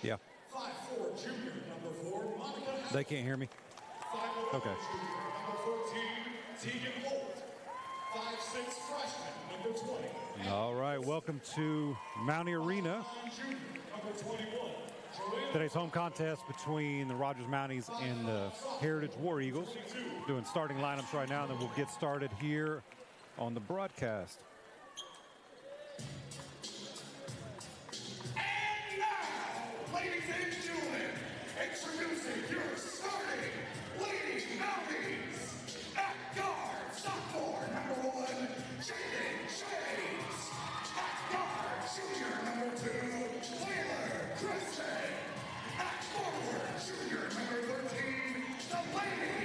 Yeah. 5'4" junior, number 4, Monica. They can't hear me. 5'11" Okay. junior, number 14, Tegan Holt. 5'6" freshman, number 20. All right, welcome to Mountie Arena. Junior, number 21. Today's home contest between the Rogers Mounties and the Heritage War Eagles. Doing starting lineups right now, and then we'll get started here on the broadcast. And now, ladies and gentlemen, introducing your starting Lady Mounties. At guard, sophomore, number 1, Jaden James. At guard, junior, number 2, Taylor Christian. At forward, junior, number 13, Delaney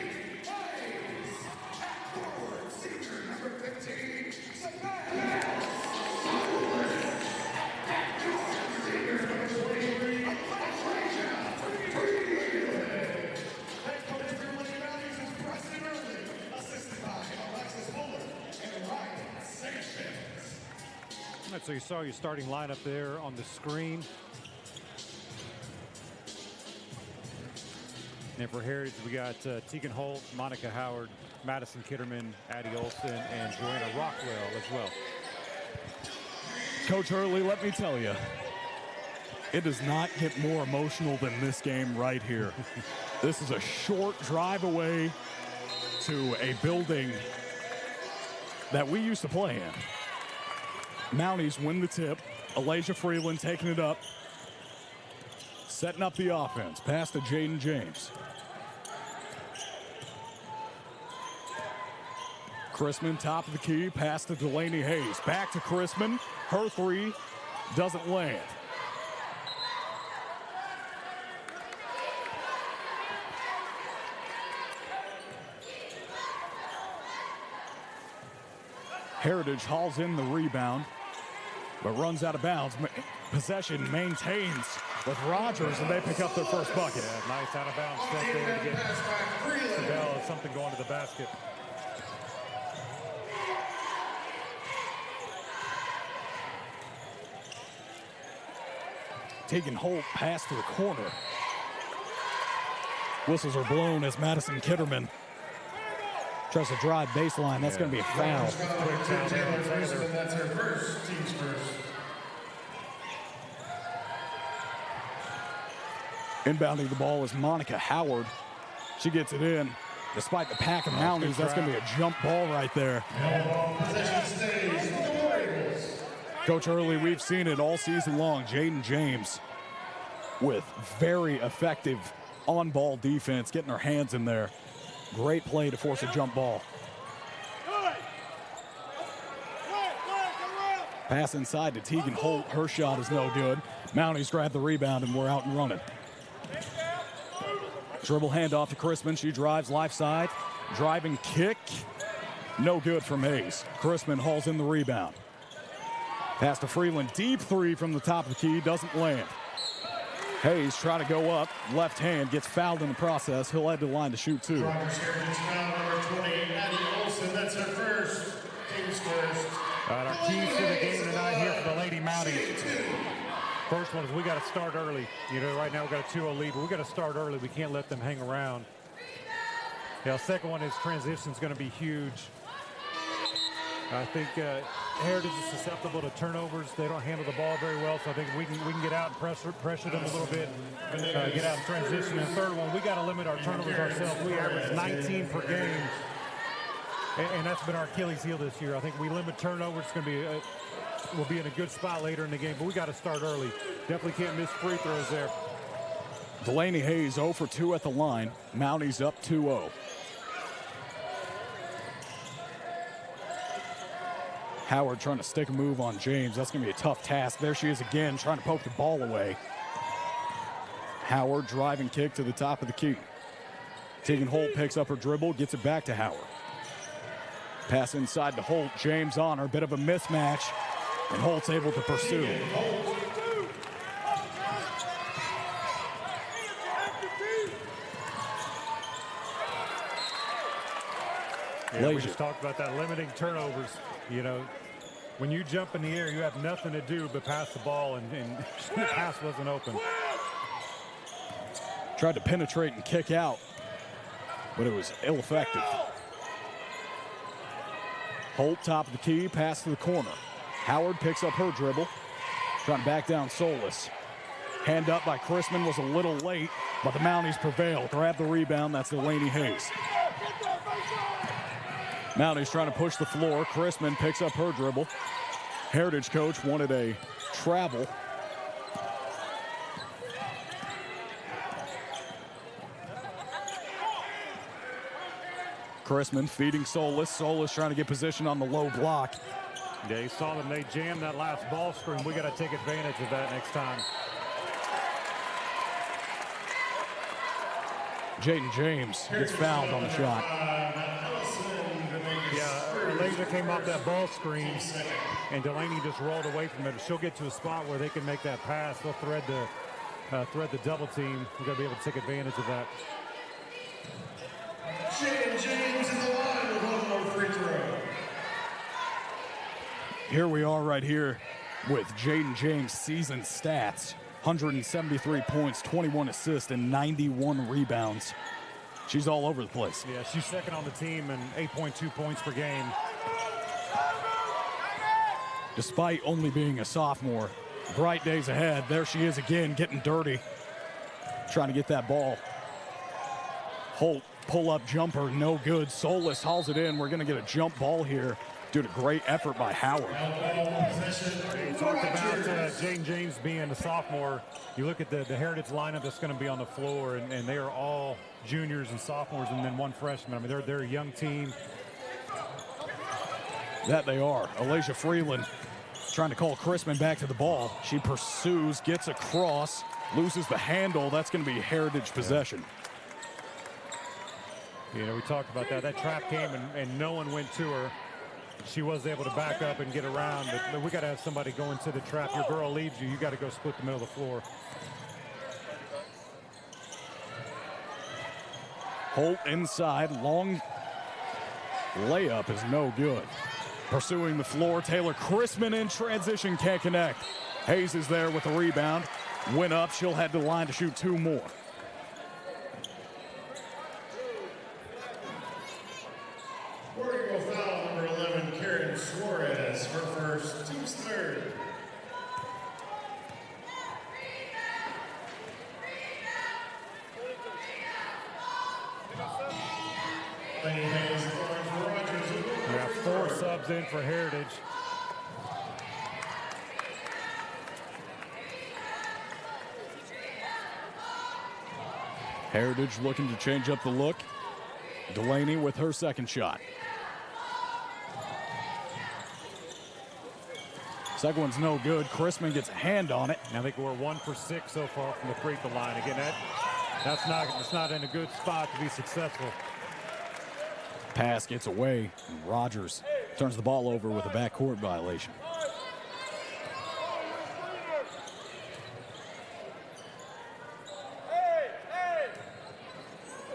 Hayes. At forward, senior, number 15, Savannah. All right, so you saw your starting lineup there on the screen. And for Heritage, we got Tegan Holt, Monica Howard, Madison Kitterman, Addie Olson, and Joanna Rockwell as well. Coach Hurley, let me tell you, it does not get more emotional than this game right here. This is a short drive away to a building that we used to play in. Mounties win the tip. Elijah Freeland taking it up. Setting up the offense. Pass to Jaden James. Chrisman, top of the key. Pass to Delaney Hayes. Back to Chrisman. Her three doesn't land. Heritage hauls in the rebound, but runs out of bounds. Possession maintains with Rogers, and they pick up their first bucket. Yeah, nice out of bounds step there to get Sabella something going to the basket. Tegan Holt pass to the corner. Whistles are blown as Madison Kitterman tries to drive baseline. That's going to be a foul. Quick foul there on Taylor. That's her first, team's first. Inbounding the ball is Monica Howard. She gets it in. Despite the pack of Mounties, that's going to be a jump ball right there. Possession stays with the Warriors. Coach Hurley, we've seen it all season long. Jaden James with very effective on-ball defense, getting her hands in there. Great play to force a jump ball. Pass inside to Tegan Holt. Her shot is no good. Mounties grab the rebound, and we're out and running. Dribble handoff to Chrisman. She drives left side. Driving kick. No good from Hayes. Chrisman hauls in the rebound. Pass to Freeland. Deep three from the top of the key. Doesn't land. Hayes trying to go up. Left hand. Gets fouled in the process. He'll head to the line to shoot two. Rogers Heritage foul number 20, Addie Olson. That's her first. Team's first. All right, our keys to the game tonight here for the Lady Mounties. First one is we got to start early. You know, right now we've got a 2-0 lead, but we got to start early. We can't let them hang around. Yeah, second one is transition is going to be huge. I think Heritage is susceptible to turnovers. They don't handle the ball very well, so I think we can get out and pressure them a little bit, get out in transition. And the third one, we got to limit our turnovers ourselves. We average 19 per game, and that's been our Achilles heel this year. I think we limit turnovers. It's going to be we'll be in a good spot later in the game, but we got to start early. Definitely can't miss free throws there. Delaney Hayes 0 for 2 at the line. Mounties up 2-0. Howard trying to stick a move on James. That's going to be a tough task. There she is again, trying to poke the ball away. Howard driving kick to the top of the key. Tegan Holt picks up her dribble, gets it back to Howard. Pass inside to Holt. James on her. Bit of a mismatch. And Holt's able to pursue. Yeah, we just talked about that, limiting turnovers. You know, when you jump in the air, you have nothing to do but pass the ball, and the pass wasn't open. Tried to penetrate and kick out, but it was ill-effective. Holt, top of the key, pass to the corner. Howard picks up her dribble, trying to back down Solis. Hand up by Chrisman was a little late, but the Mounties prevail. Grab the rebound, that's Delaney Hayes. Mounties trying to push the floor. Chrisman picks up her dribble. Heritage coach wanted a travel. Chrisman feeding Solis. Solis trying to get position on the low block. Yeah, you saw them. They jammed that last ball screen. We got to take advantage of that next time. Jaden James gets fouled on the shot. Yeah, Elijah came off that ball screen, and Delaney just rolled away from it. She'll get to a spot where they can make that pass. They'll thread the double team. We've got to be able to take advantage of that. Jaden James is the line with one more free throw. Here we are right here with Jaden James' season stats. 173 points, 21 assists, and 91 rebounds. She's all over the place. Yeah, she's second on the team and 8.2 points per game. Despite only being a sophomore, bright days ahead. There she is again, getting dirty, trying to get that ball. Holt, pull-up jumper, no good. Solis hauls it in. We're going to get a jump ball here due to great effort by Howard. You talked about Jaden James being a sophomore. You look at the Heritage lineup that's going to be on the floor, and they are all juniors and sophomores and then one freshman. I mean, they're a young team. That they are. Alasia Freeland trying to call Chrisman back to the ball. She pursues, gets across, loses the handle. That's going to be Heritage possession. You know, we talked about that. That trap came and no one went to her. She was able to back up and get around, but we got to have somebody go into the trap. Your girl leaves you, you got to go split the middle of the floor. Holt inside, long layup is no good. Pursuing the floor, Taylor Chrisman in transition, can't connect. Hayes is there with the rebound. Went up, she'll head to the line to shoot two more. Foul number 11, Karen Suarez, her first, team's third. Lady Hayes going for Rogers. We have 4 subs in for Heritage. Heritage looking to change up the look. Delaney with her second shot. Second one's no good. Chrisman gets a hand on it. I think we're 1 for 6 so far from the free throw line. Again, that's not in a good spot to be successful. Pass gets away, and Rogers turns the ball over with a backcourt violation.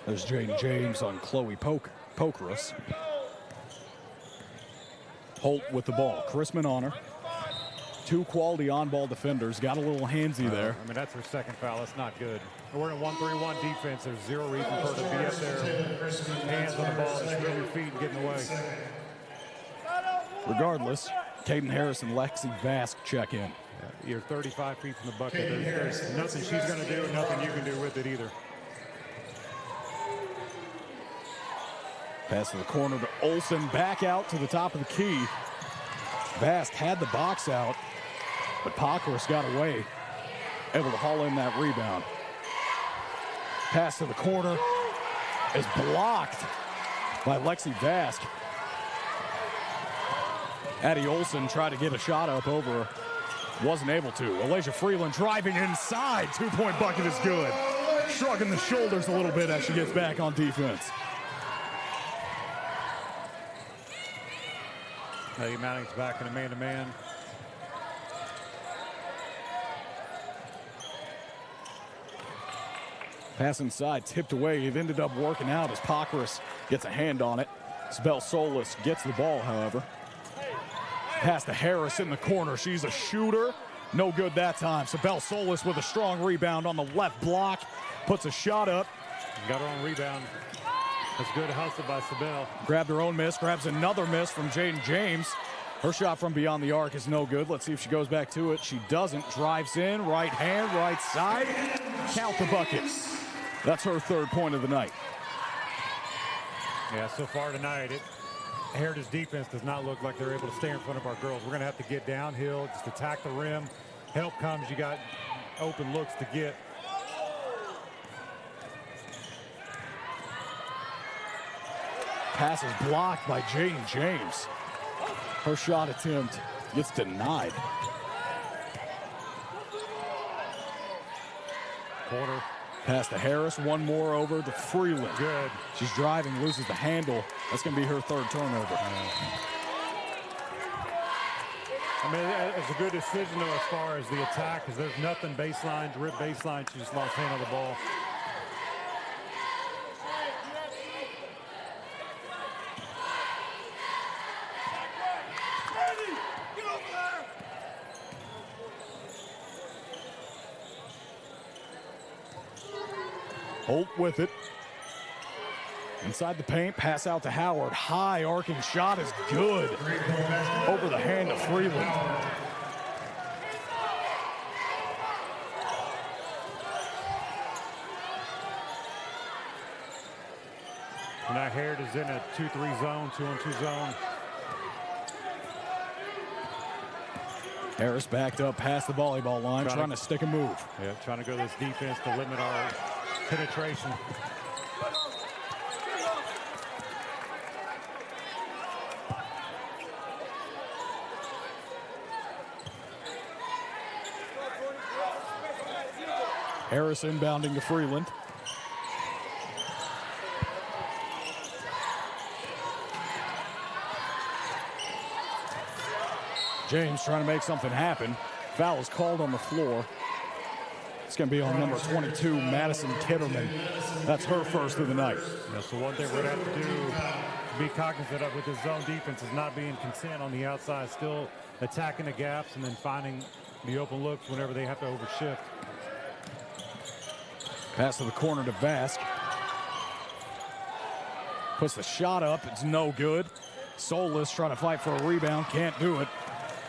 There's Jaden James on Chloe Pokeris. Holt with the ball. Chrisman on her. 2 quality on-ball defenders. Got a little handsy there. I mean, that's her second foul. That's not good. We're in a 1-3-1 defense. There's 0 reason for her to be up there. Hands on the ball, just move your feet and get in the way. Regardless, Caden Harris and Lexi Vask check in. You're 35 feet from the bucket. There's nothing she's going to do, nothing you can do with it either. Pass to the corner to Olsen, back out to the top of the key. Vask had the box out, but Pokeris got away, able to haul in that rebound. Pass to the corner is blocked by Lexi Vask. Addie Olsen tried to get a shot up over her, wasn't able to. Alasia Freeland driving inside, 2-point bucket is good. Shrugging the shoulders a little bit as she gets back on defense. Mounting's back in a man-to-man. Pass inside, tipped away. It ended up working out as Pokeris gets a hand on it. Sibel Solis gets the ball, however. Pass to Harris in the corner. She's a shooter, No good that time. Sabel Solis with a strong rebound on the left block. Puts a shot up. Got her own rebound. That's good hustle by Sabel. Grabbed her own miss. Grabs another miss from Jaden James. Her shot from beyond the arc is no good. Let's see if she goes back to it. She doesn't. Drives in. Right hand, right side. Count the bucket. That's her third point of the night. Yeah, so far tonight, Heritage defense does not look like they're able to stay in front of our girls. We're going to have to get downhill, just attack the rim. Help comes, you got open looks to get. Pass is blocked by Jaden James. Her shot attempt gets denied. Corner. Pass to Harris, one more over to Freeland. Good. She's driving, loses the handle. That's going to be her third turnover. I mean, it's a good decision, though, as far as the attack, because there's nothing baseline, drip baseline. She just lost hand on the ball. Holt with it. Inside the paint, pass out to Howard. High arcing shot is good. Over the hand of Freeland. Now Heritage is in a 2-3 zone, 2-on-2 zone. Harris backed up past the volleyball line, trying to stick a move. Yeah, trying to go to this defense to limit our penetration. Harris inbounding to Freeland. James trying to make something happen. Foul is called on the floor. It's going to be on number 22, Madison Kitterman. That's her first of the night. Yeah, so one thing we're going to have to do to be cognizant of with this zone defense is not being content on the outside, still attacking the gaps and then finding the open looks whenever they have to overshift. Pass to the corner to Vask. Puts the shot up. It's no good. Solis trying to fight for a rebound. Can't do it.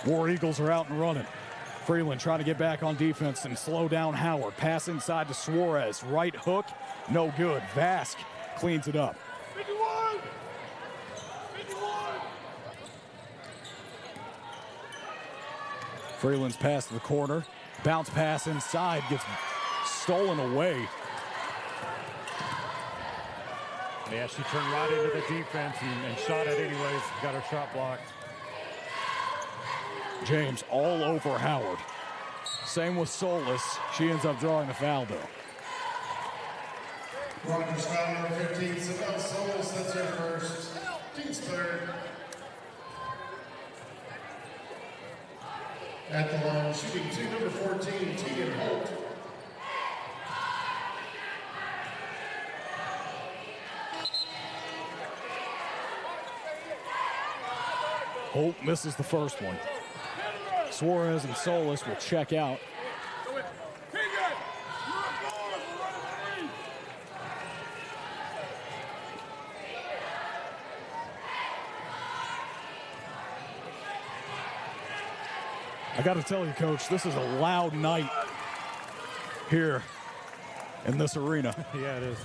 War Eagles are out and running. Freeland trying to get back on defense and slow down Howard. Pass inside to Suarez. Right hook. No good. Vask cleans it up. 51! 51! Freeland's pass to the corner. Bounce pass inside. Gets stolen away. Yeah, she turned right into the defense and shot it anyways. Got her shot blocked. James all over Howard. Same with Solis. She ends up drawing the foul, though. Rogers foul number 15, Sabel Solis, that's her first. Team's third. At the line, shooting two, number 14, Tegan Holt. Holt misses the first one. Suarez and Solis will check out. I got to tell you, Coach, this is a loud night here in this arena. Yeah, it is.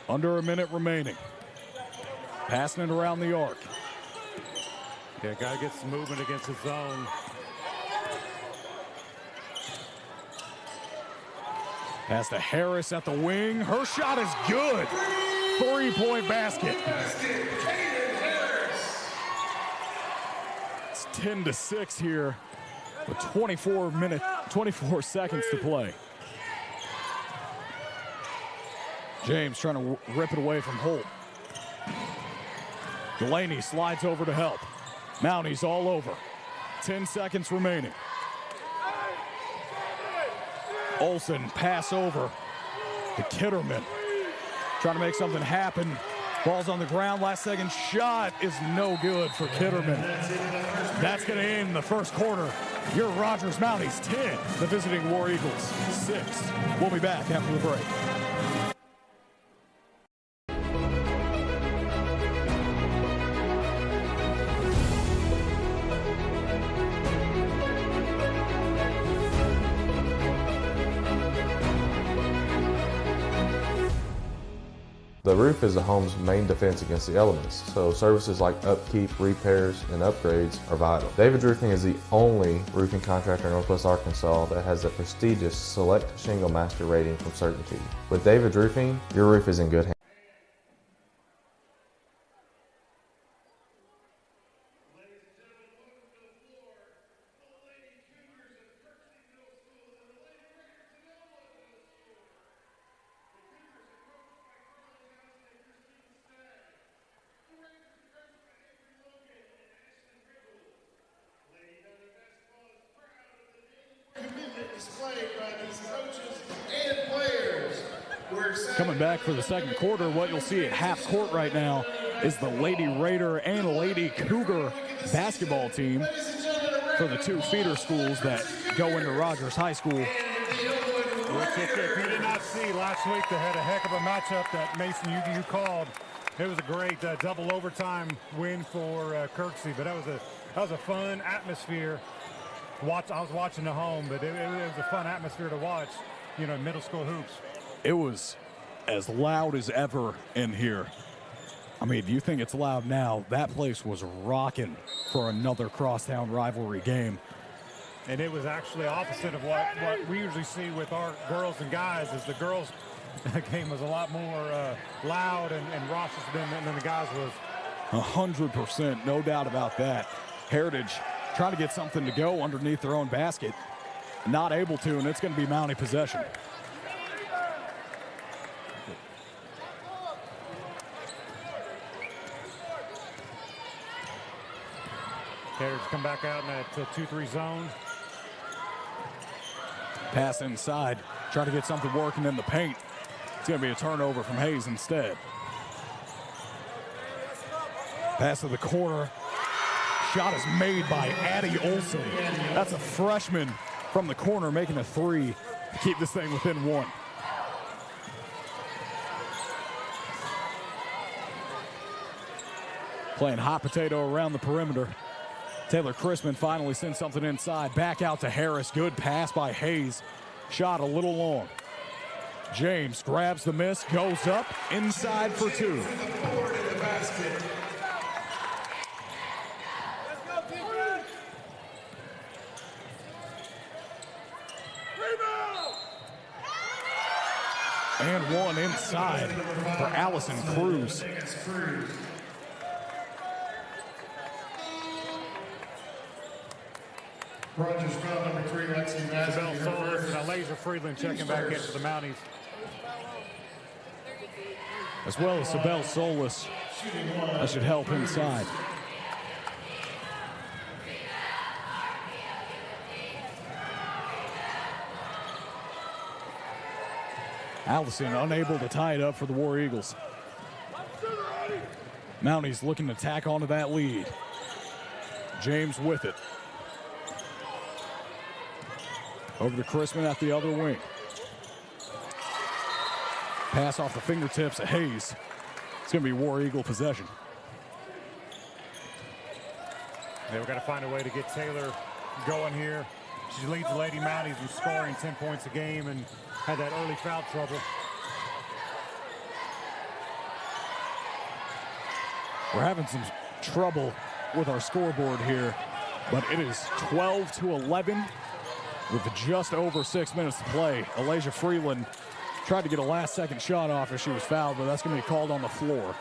Under a minute remaining. Passing it around the arc. Yeah, got to get some movement against the zone. Pass to Harris at the wing. Her shot is good. 3-point basket. It's 10-6 here with 24 seconds to play. James trying to rip it away from Holt. Delaney slides over to help. Mounties all over. 10 seconds remaining. Olsen pass over The Kitterman trying to make something happen. Ball's on the ground. Last second shot is no good for Kitterman. That's going to end the first quarter. Your Rogers Mounties 10, the visiting War Eagles 6. We'll be back after the break. The roof is the home's main defense against the elements, so services like upkeep, repairs, and upgrades are vital. David's Roofing is the only roofing contractor in Northwest Arkansas that has the prestigious Select Shingle Master rating from Certainty. With David's Roofing, your roof is in good hands. Displayed by these coaches and players. Coming back for the second quarter, what you'll see at half court right now is the Lady Raider and Lady Cougar basketball team for the two feeder schools that go into Rogers High School. Which, if you did not see last week, they had a heck of a matchup that Mason, you called. It was a great double overtime win for Kirksey, but that was a fun atmosphere. I was watching at home, but it was a fun atmosphere to watch, middle school hoops. It was as loud as ever in here. I mean, if you think it's loud now, that place was rocking for another crosstown rivalry game. And it was actually opposite of what we usually see with our girls and guys, is the girls' game was a lot more loud and raucous than the guys was. 100%, no doubt about that. Heritage trying to get something to go underneath their own basket. Not able to, and it's going to be Mountie possession. Heritage come back out in that 2-3 zone. Pass inside, try to get something working in the paint. It's going to be a turnover from Hayes instead. Pass to the corner. Shot is made by Addie Olson. That's a freshman from the corner making a three to keep this thing within one. Playing hot potato around the perimeter. Taylor Crispin finally sends something inside. Back out to Harris. Good pass by Hayes. Shot a little long. James grabs the miss, goes up, inside for two. And one inside for Allison Cruz. Rogers foul number 3, Lexi Bell Solis and Laser Freeland checking back into the Mounties. As well as Sabelle Solis. That should help inside. Allison unable to tie it up for the War Eagles. Mounties looking to tack onto that lead. James with it. Over to Crispin at the other wing. Pass off the fingertips of Hayes. It's going to be War Eagle possession. Yeah, we've got to find a way to get Taylor going here. She leads the Lady Mounties in scoring 10 points a game and had that early foul trouble. We're having some trouble with our scoreboard here, but it is 12-11 with just over 6 minutes to play. Alasia Freeland tried to get a last-second shot off as she was fouled, but that's going to be called on the floor.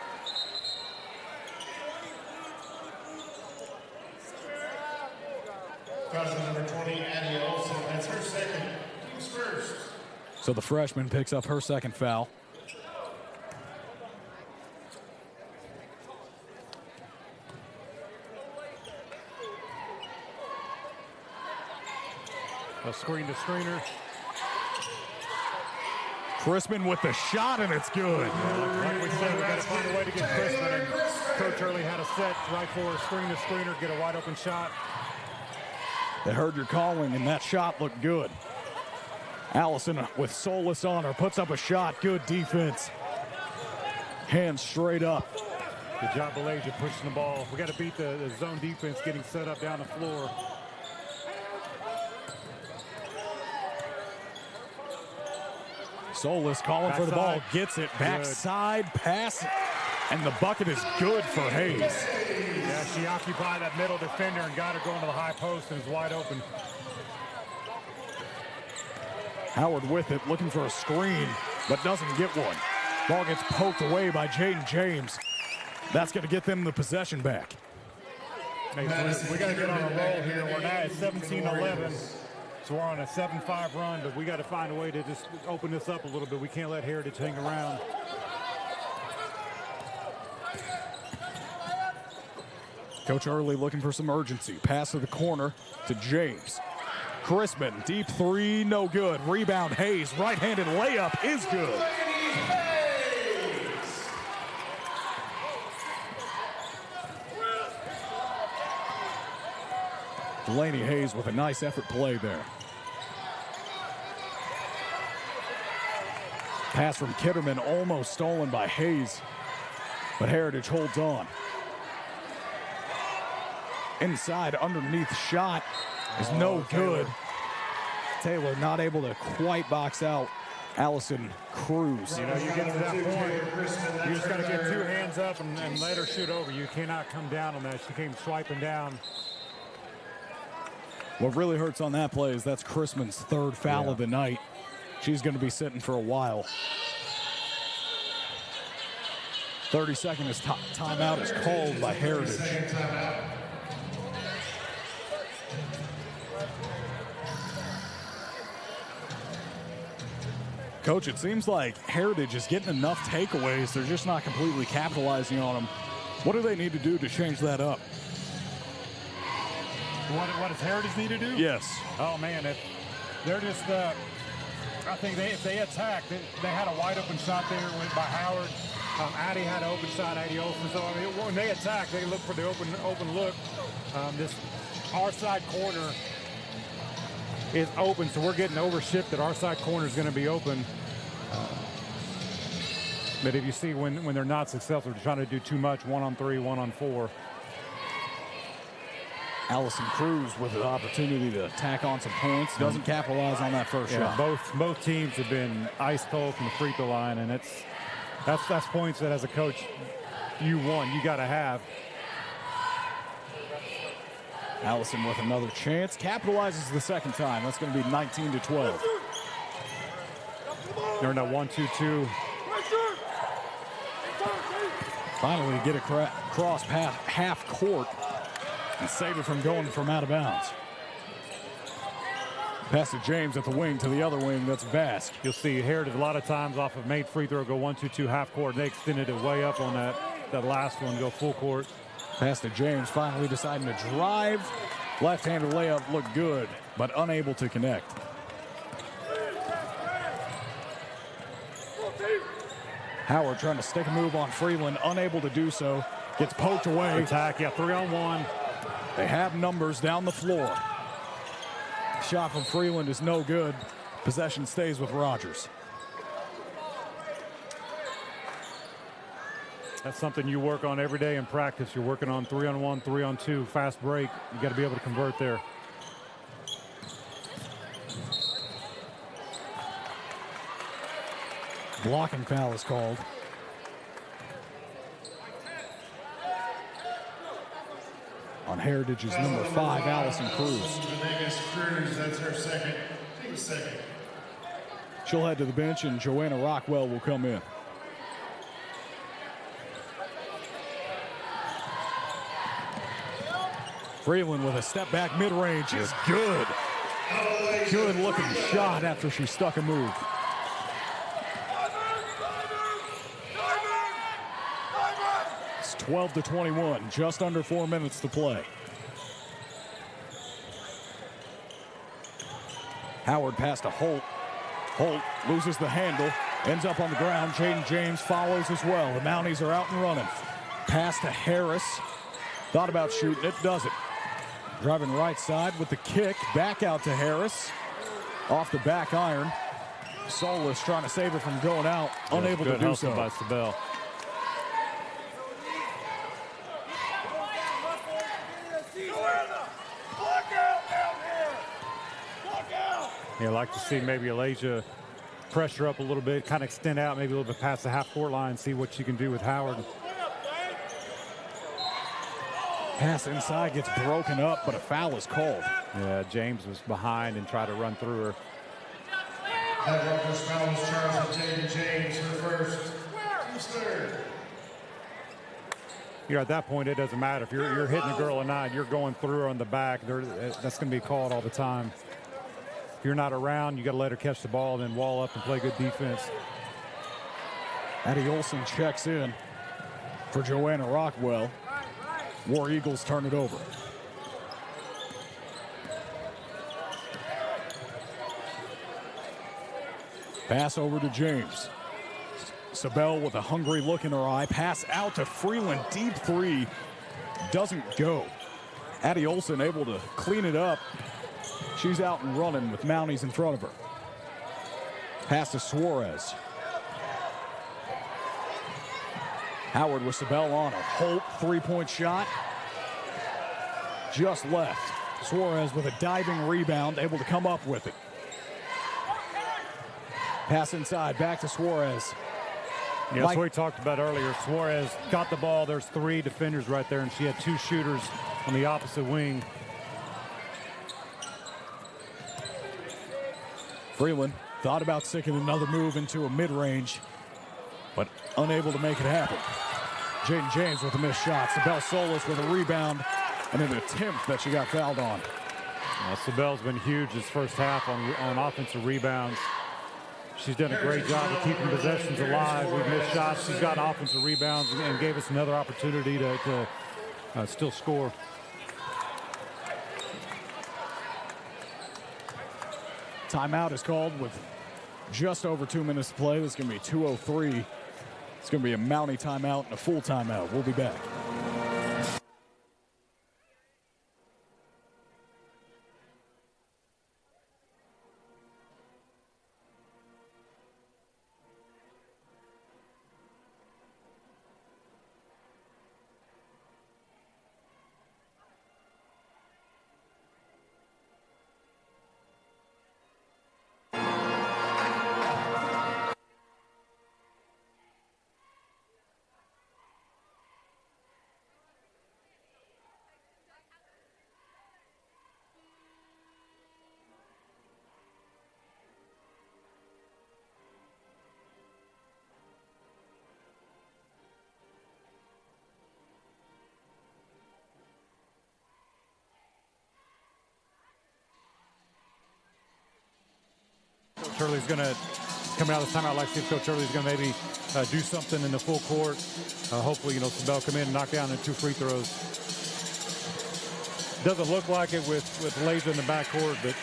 Foul number 20, Addie Olson. That's her second. Team's first. So the freshman picks up her second foul. A screen to screener. Crispin with the shot, and it's good. Like we said, we got to find a way to get Crispin. And Coach Early had a set right for a screener, get a wide open shot. They heard your calling, and that shot looked good. Allison with Solis on her, puts up a shot. Good defense. Hands straight up. Good job, Belasia, pushing the ball. We got to beat the zone defense getting set up down the floor. Solis calling for the ball, gets it, backside pass, and the bucket is good for Hayes. Yeah, she occupied that middle defender and got her going to the high post and is wide open. Howard with it, looking for a screen, but doesn't get one. Ball gets poked away by Jaden James. That's going to get them the possession back. Hey, so we got to get on a roll here. We're now at 17-11. So we're on a 7-5 run, but we got to find a way to just open this up a little bit. We can't let Heritage hang around. Coach Early looking for some urgency. Pass to the corner to James. Crispin, deep three, no good. Rebound, Hayes, right-handed layup is good. Delaney Hayes with a nice effort play there. Pass from Kitterman, almost stolen by Hayes, but Heritage holds on. Inside, underneath shot is no good. Taylor not able to quite box out Allison Cruz. You know, you get to that point, you just got to get two hands up and let her shoot over. You cannot come down on that. She came swiping down. What really hurts on that play is that's Crispin's third foul of the night. She's going to be sitting for a while. 30-second timeout is called by Heritage. Coach, it seems like Heritage is getting enough takeaways. They're just not completely capitalizing on them. What do they need to do to change that up? What does Heritage need to do? Yes. Oh, man, if they're just, I think if they attack, they had a wide open shot there by Howard. Addie had an open shot, Addie Olsen. So I mean, when they attack, they look for the open look. Our side corner is open, so we're getting overshifted. Our side corner is going to be open. But if you see when they're not successful, they're trying to do too much, 1-on-3, 1-on-4. Allison Cruz with an opportunity to tack on some points. Doesn't capitalize on that first shot. Both teams have been ice cold from the free throw line, and that's points that as a coach you got to have. Allison with another chance, capitalizes the second time. That's going to be 19-12. They're in a 1-2-2. Finally get across half court and save it from going from out of bounds. Pass to James at the wing to the other wing. That's Bask. You'll see Heritage a lot of times off of made free throw go 1-2-2 half court. And they extended it way up on that last one, go full court. Pass to James, finally deciding to drive. Left-handed layup looked good, but unable to connect. Howard trying to stick a move on Freeland, unable to do so. Gets poked away. Attack, 3-on-1. They have numbers down the floor. Shot from Freeland is no good. Possession stays with Rogers. That's something you work on every day in practice. You're working on 3-on-1, 3-on-2, fast break. You got to be able to convert there. Blocking foul is called. On Heritage's number 5, Allison Cruz. That's her second. She'll head to the bench, and Joanna Rockwell will come in. Freeland with a step back mid-range is good. Good looking shot after she stuck a move. It's 12-21, just under 4 minutes to play. Howard passed to Holt. Holt loses the handle, ends up on the ground. Jaden James follows as well. The Mounties are out and running. Pass to Harris. Thought about shooting it, doesn't. Driving right side with the kick. Back out to Harris. Off the back iron. Solis trying to save it from going out. Unable to do so. By Sabell. Yeah, I'd like to see maybe Alasia pressure up a little bit, kind of extend out maybe a little bit past the half-court line, see what she can do with Howard. Pass inside gets broken up, but a foul is called. Yeah, James was behind and tried to run through her. That Rutgers foul was charged with Jaden James, her first. Who's third? You know, at that point, it doesn't matter. If you're hitting a girl or not, you're going through her on the back. That's going to be called all the time. If you're not around, you got to let her catch the ball, then wall up and play good defense. Addie Olson checks in for Joanna Rockwell. War Eagles turn it over. Pass over to James. Sabell with a hungry look in her eye. Pass out to Freeland. Deep three. Doesn't go. Addie Olson able to clean it up. She's out and running with Mounties in front of her. Pass to Suarez. Howard with Sabell on her. Holt, three-point shot. Just left. Suarez with a diving rebound, able to come up with it. Pass inside, back to Suarez. Yeah, that's what we talked about earlier. Suarez got the ball. There's three defenders right there, and she had two shooters on the opposite wing. Freeland thought about sticking another move into a mid-range, but unable to make it happen. Jaden James with a missed shot. Sabell Solis with a rebound and an attempt that she got fouled on. Sabell's been huge this first half on offensive rebounds. She's done a great job of keeping possessions alive. We've missed shots. She's got offensive rebounds and gave us another opportunity to still score. Timeout is called with just over 2 minutes to play. This is going to be 2:03. It's going to be a Mountie timeout and a full timeout. We'll be back. Coach Hurley's going to, coming out of this timeout, I'd like to see if Coach Hurley's going to maybe do something in the full court. Hopefully, you know, Sabell come in and knock down the 2 free throws. Doesn't look like it with Laser in the backcourt, but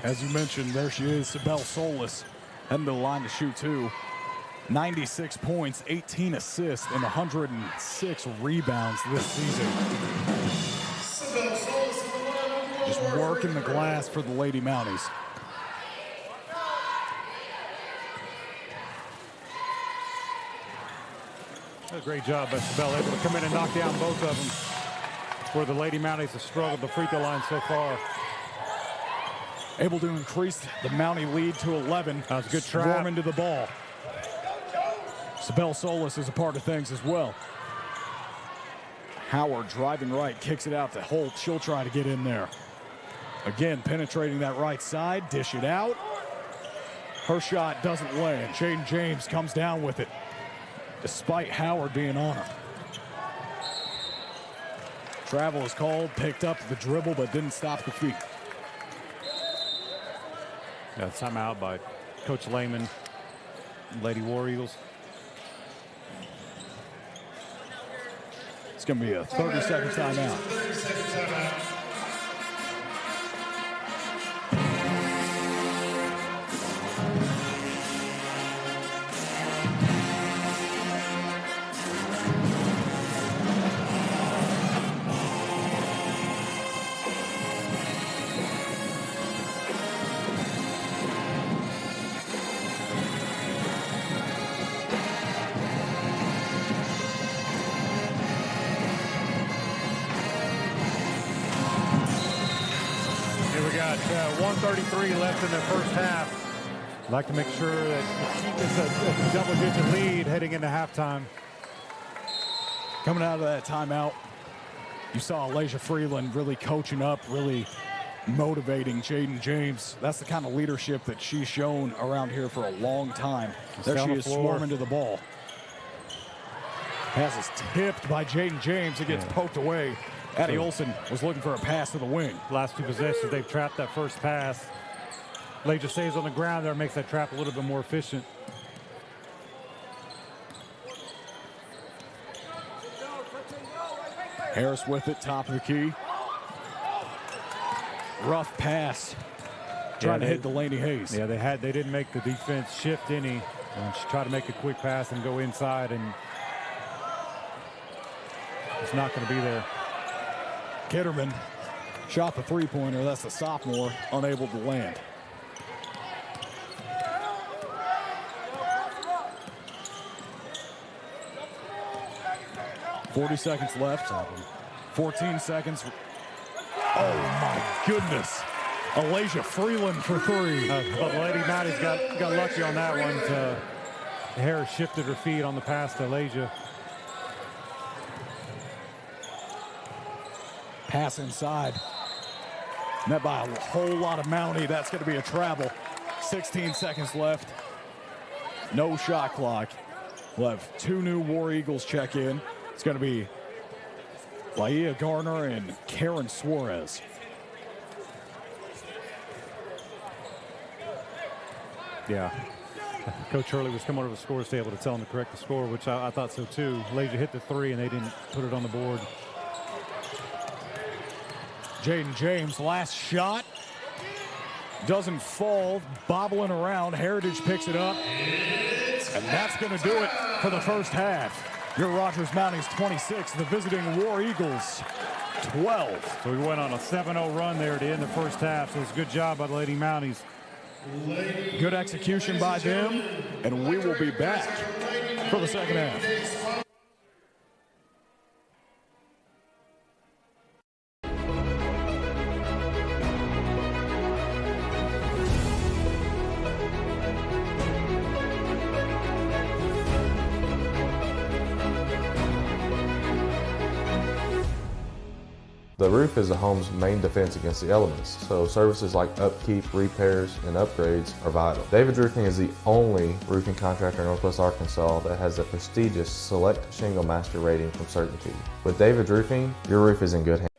as you mentioned, there she is, Sabell Solis, heading to the line to shoot two. 96 points, 18 assists, and 106 rebounds this season. Just working the glass for the Lady Mounties. a great job by Sabell, able to come in and knock down both of them. Where the Lady Mounties have struggled the free throw line so far. Able to increase the Mountie lead to 11. That was a good trap. Swarm into the ball. Sabell Solis is a part of things as well. Howard driving right, kicks it out to Holt. She'll try to get in there. Again, penetrating that right side, dish it out. Her shot doesn't land. Jaden James comes down with it, despite Howard being on her. Travel is called, picked up the dribble, but didn't stop the feet. Yeah, timeout by Coach Lehman, Lady War Eagles. It's going to be a 30-second timeout. got 1:33 left in the first half. I'd like to make sure that we keep this a double-digit lead heading into halftime. Coming out of that timeout, you saw Alasia Freeland really coaching up, really motivating Jaden James. That's the kind of leadership that she's shown around here for a long time. There she is swarming to the ball. Pass is tipped by Jaden James. It gets poked away. Addie Olson was looking for a pass to the wing. Last two possessions, they've trapped that first pass. Alasia stays on the ground there, makes that trap a little bit more efficient. Harris with it, top of the key. Rough pass. Trying to hit Delaney Hayes. Yeah, they didn't make the defense shift any. And she tried to make a quick pass and go inside, and it's not going to be there. Kitterman shot the three-pointer. That's the sophomore, unable to land. .40 seconds left. 14 seconds. Oh, my goodness. Alasia Freeland for three. But Lady Mounties got lucky on that one. Harris shifted her feet on the pass to Alasia. Pass inside. Met by a whole lot of Mountie. That's going to be a travel. 16 seconds left. No shot clock. We'll have two new War Eagles check in. It's going to be Laia Garner and Karen Suarez. Yeah. Coach Hurley was coming over the scores table to tell him to correct the score, which I thought so too. Alasia hit the three and they didn't put it on the board. Jaden James, last shot. Doesn't fall, bobbling around. Heritage picks it up. And that's going to do it for the first half. Your Rogers Mounties 26, the visiting War Eagles 12. So we went on a 7-0 run there to end the first half. So it's a good job by the Lady Mounties. Good execution by them, and we will be back for the second half. The roof is the home's main defense against the elements, so services like upkeep, repairs, and upgrades are vital. David's Roofing is the only roofing contractor in Northwest Arkansas that has the prestigious Select Shingle Master rating from Certainty. With David's Roofing, your roof is in good hands.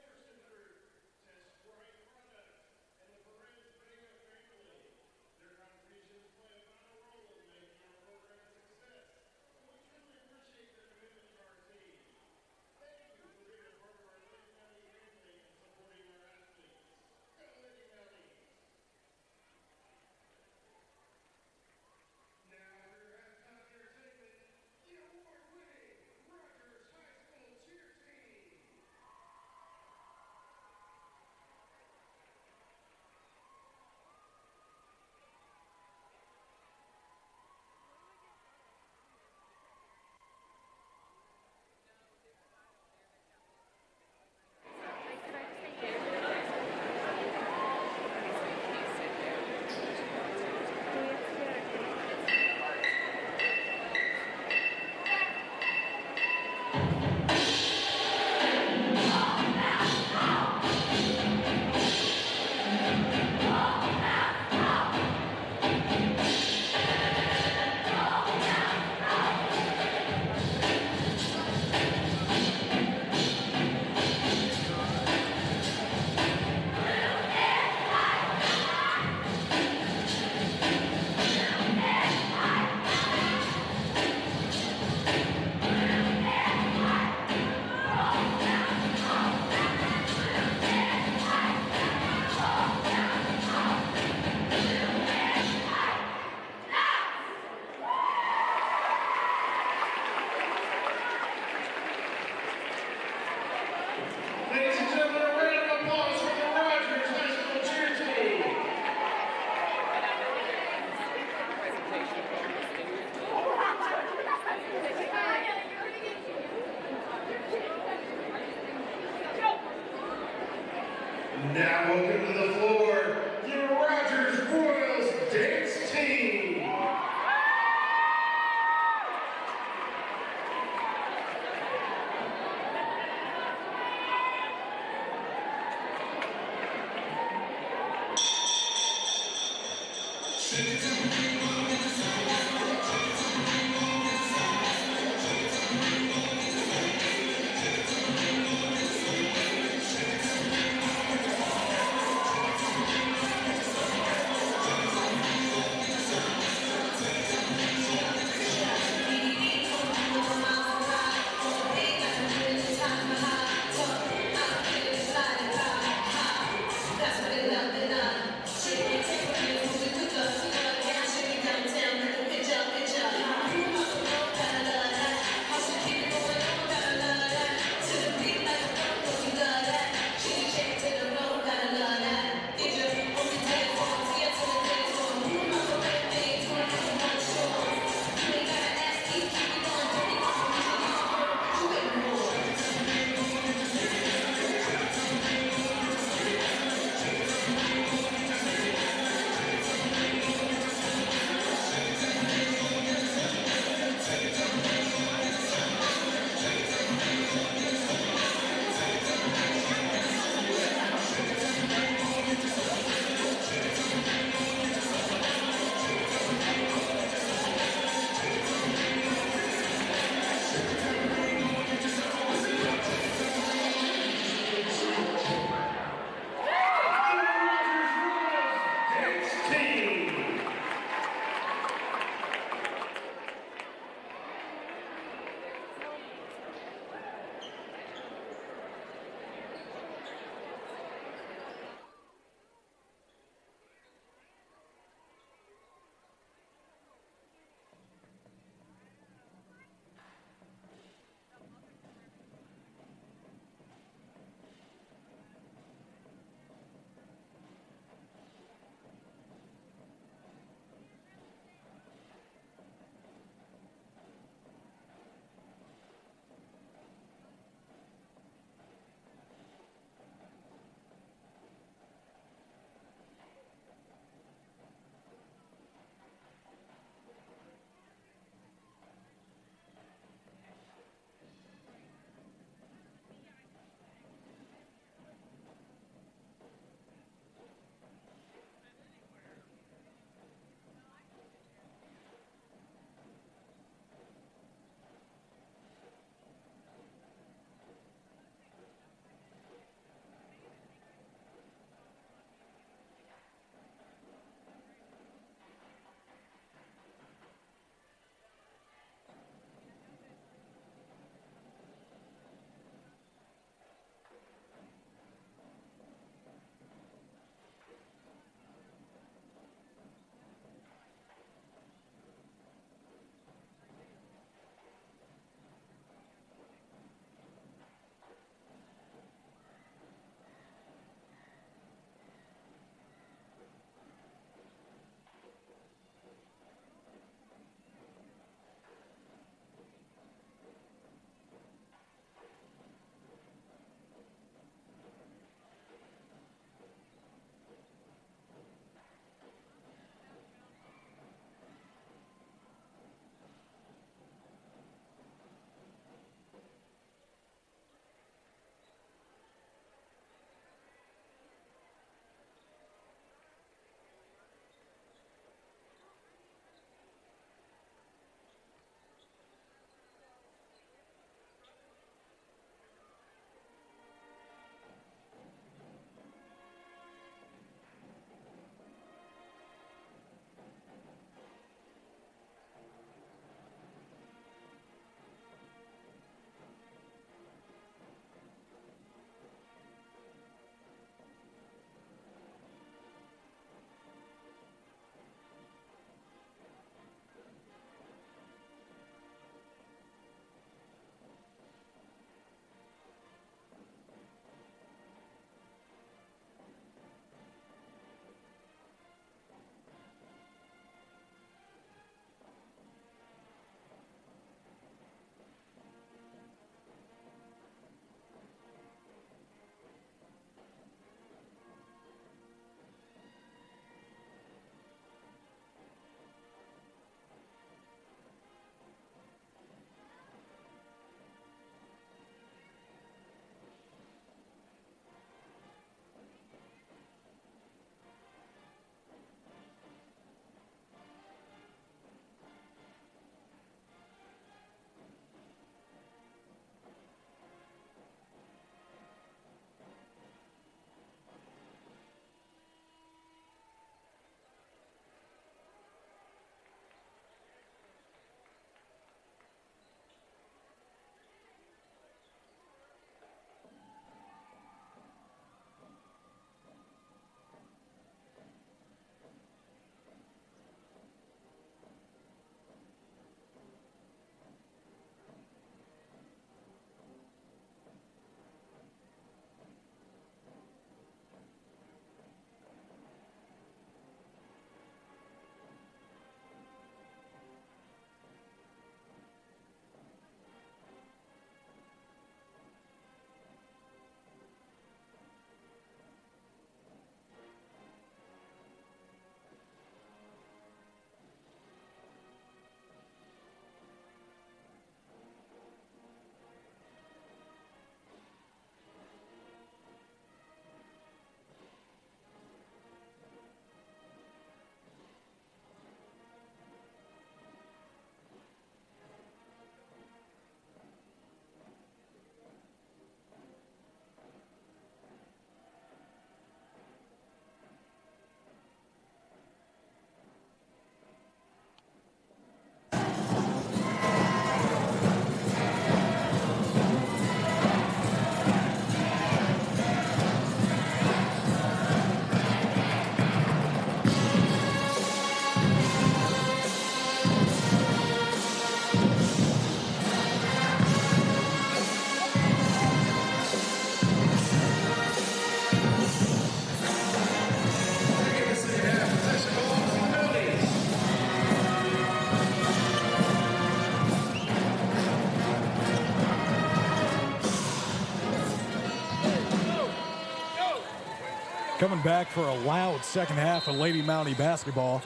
Coming back for a loud second half of Lady Mountie basketball.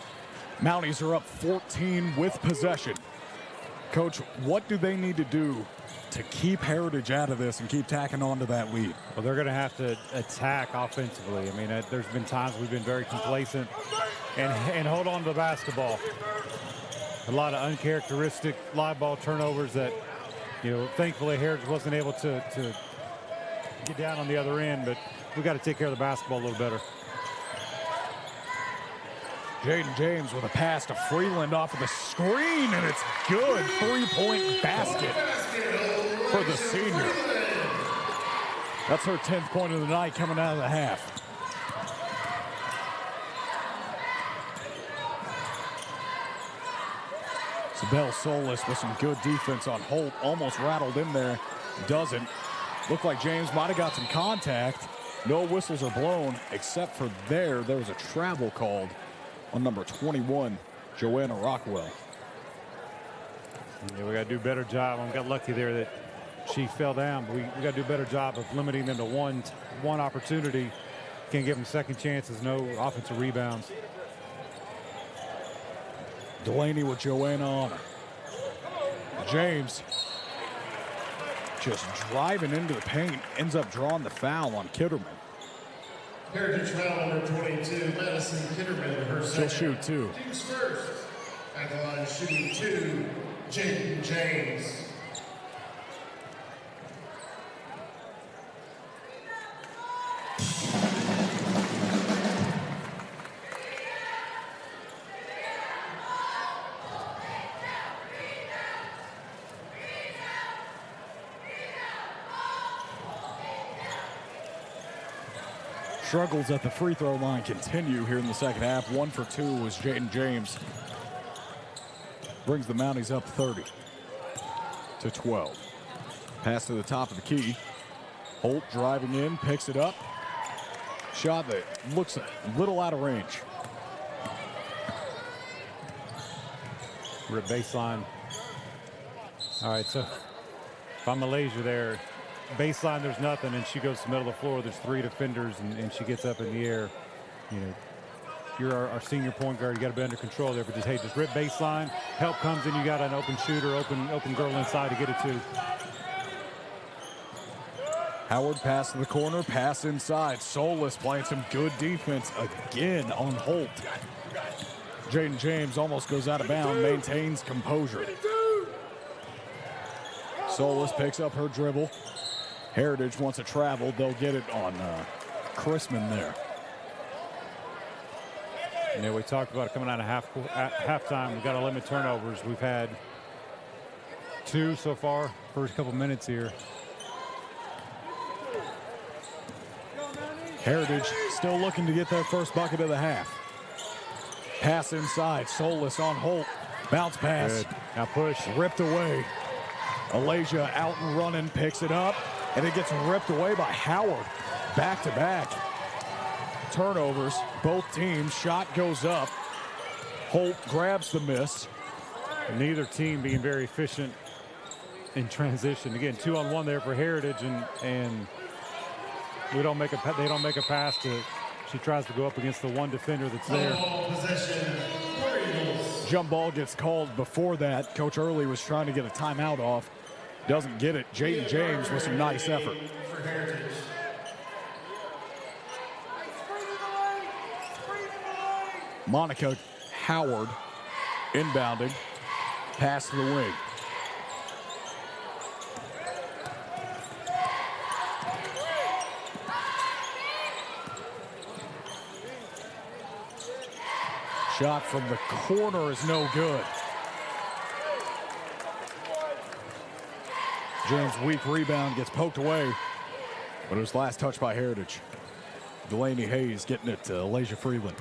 Mounties are up 14 with possession. Coach, what do they need to do to keep Heritage out of this and keep tacking on to that lead? Well, they're going to have to attack offensively. I mean, there's been times we've been very complacent and hold on to the basketball. A lot of uncharacteristic live ball turnovers that, you know, thankfully Heritage wasn't able to get down on the other end, but we got to take care of the basketball a little better. Jaden James with a pass to Freeland off of the screen, and it's good. 3-point basket for the senior. That's her 10th point of the night coming out of the half. Bell Solis with some good defense on Holt. Almost rattled in there. Doesn't. Looked like James might have got some contact. No whistles are blown, except for there was a travel called on number 21, Joanna Rockwell. Yeah, we got to do a better job. I got lucky there that she fell down, but we got to do a better job of limiting them to one opportunity. Can't give them second chances, no offensive rebounds. Delaney with Joanna on her. James just driving into the paint, ends up drawing the foul on Kitterman. Heritage foul number 22, Madison Kitterman, her second. She'll shoot two. Team's first. At the line shooting 2, Jaden James. Struggles at the free throw line continue here in the second half. 1 for 2 was Jaden James. Brings the Mounties up 30-12. Pass to the top of the key. Holt driving in, picks it up. Shot that looks a little out of range. We're at baseline. All right, so if I'm Malaysia there, baseline, there's nothing, and she goes to the middle of the floor. There's 3 defenders, and she gets up in the air. You know, you're our senior point guard. You got to be under control there. But just, hey, just rip baseline. Help comes in. You got an open shooter, open girl inside to get it to. Howard pass to the corner, pass inside. Solis playing some good defense again on Holt. Jaden James almost goes out of bounds, maintains composure. Solis picks up her dribble. Heritage wants to travel. They'll get it on Chrisman there. You know, we talked about it coming out of halftime. We've got to limit turnovers. We've had 2 so far, first couple minutes here. Heritage still looking to get their first bucket of the half. Pass inside. Solis on Holt. Bounce pass. Good. Now push. Ripped away. Alasia out and running, picks it up, and it gets ripped away by Howard. Back-to-back turnovers. Both teams. Shot goes up. Holt grabs the miss. Neither team being very efficient in transition. Again, 2-on-1 there for Heritage, and they don't make a pass to. She tries to go up against the one defender that's there. Jump ball gets called before that. Coach Early was trying to get a timeout off. Doesn't get it. Jaden James with some nice effort. Monica Howard inbounding. Pass to the wing. Shot from the corner is no good. James' weak rebound gets poked away, but it was last touched by Heritage. Delaney Hayes getting it to Alasia Freeland.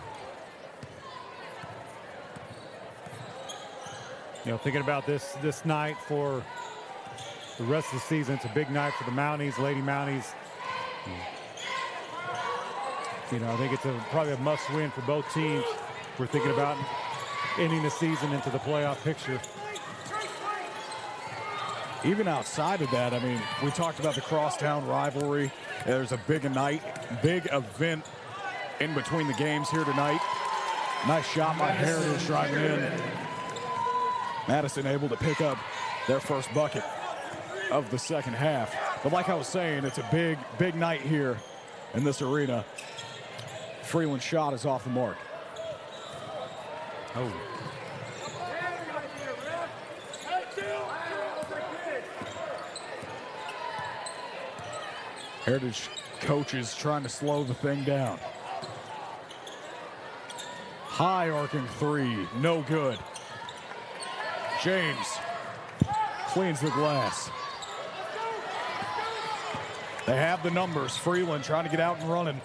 You know, thinking about this night for the rest of the season, it's a big night for the Mounties, Lady Mounties. You know, I think it's probably a must-win for both teams. We're thinking about ending the season into the playoff picture. Even outside of that, I mean, we talked about the crosstown rivalry. There's a big event in between the games here tonight. Nice shot by Heritage driving in. Madison able to pick up their first bucket of the second half. But like I was saying, it's a big, big night here in this arena. Freeland's shot is off the mark. Oh. Heritage coaches trying to slow the thing down. High arcing three, no good. James cleans the glass. They have the numbers. Freeland trying to get out and running.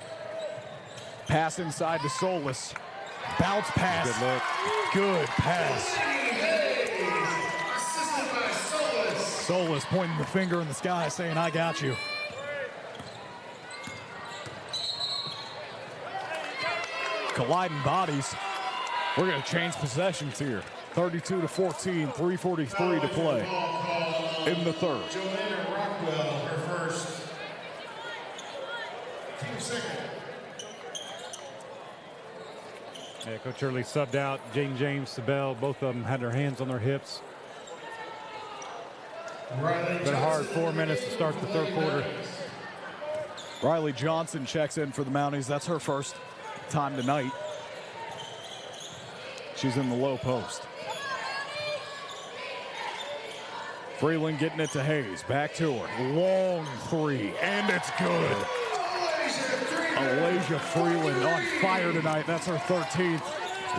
Pass inside to Solis. Bounce pass. Good look. Good pass. Solis pointing the finger in the sky saying, I got you. Colliding bodies. We're going to change possessions here. 32-14, 3:43 to play in the third. Joanna Rockwell, her first. Team second. Yeah, Coach Early subbed out James Sabell. Both of them had their hands on their hips. Been a hard 4 minutes to start the third quarter. Riley Johnson checks in for the Mounties. That's her first time tonight. She's in the low post. Freeland getting it to Hayes. Back to her. Long three, and it's good. Alasia Freeland on fire tonight. That's her 13th,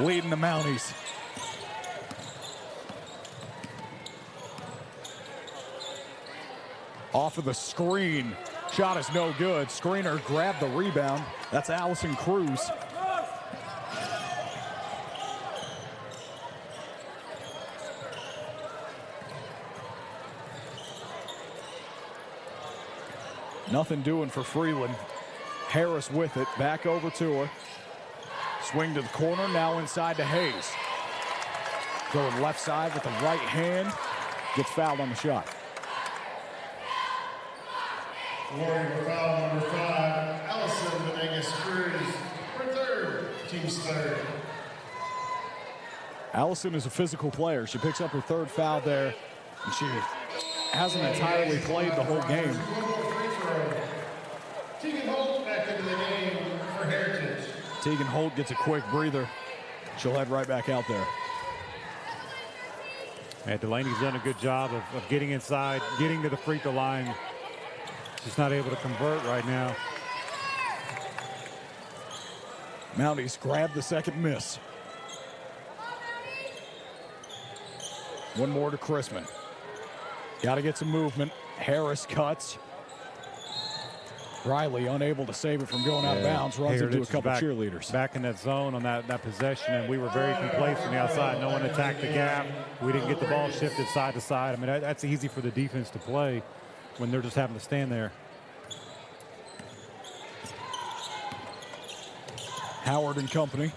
leading the Mounties. Off of the screen. Shot is no good. Screener grabbed the rebound. That's Allison Cruz. Nothing doing for Freeland. Harris with it, back over to her. Swing to the corner, now inside to Hayes. Going left side with the right hand. Gets fouled on the shot. Warning for foul number 5, Allison Venegas Cruz. Her third, team's third. Allison is a physical player. She picks up her third foul there, and she hasn't entirely played the whole game. One more free throw. Tegan Holt back into the game for Heritage. Tegan Holt gets a quick breather. She'll head right back out there. Yeah, Delaney's done a good job of getting inside, getting to the free throw line. She's not able to convert right now. Mounties grab the second miss. One more to Chrisman. Got to get some movement. Harris cuts. Riley unable to save it from going out of bounds. Runs into a couple cheerleaders. Back in that zone on that possession, and we were very complacent on the outside. No one attacked the gap. We didn't get the ball shifted side to side. I mean, that's easy for the defense to play when they're just having to stand there. Howard and company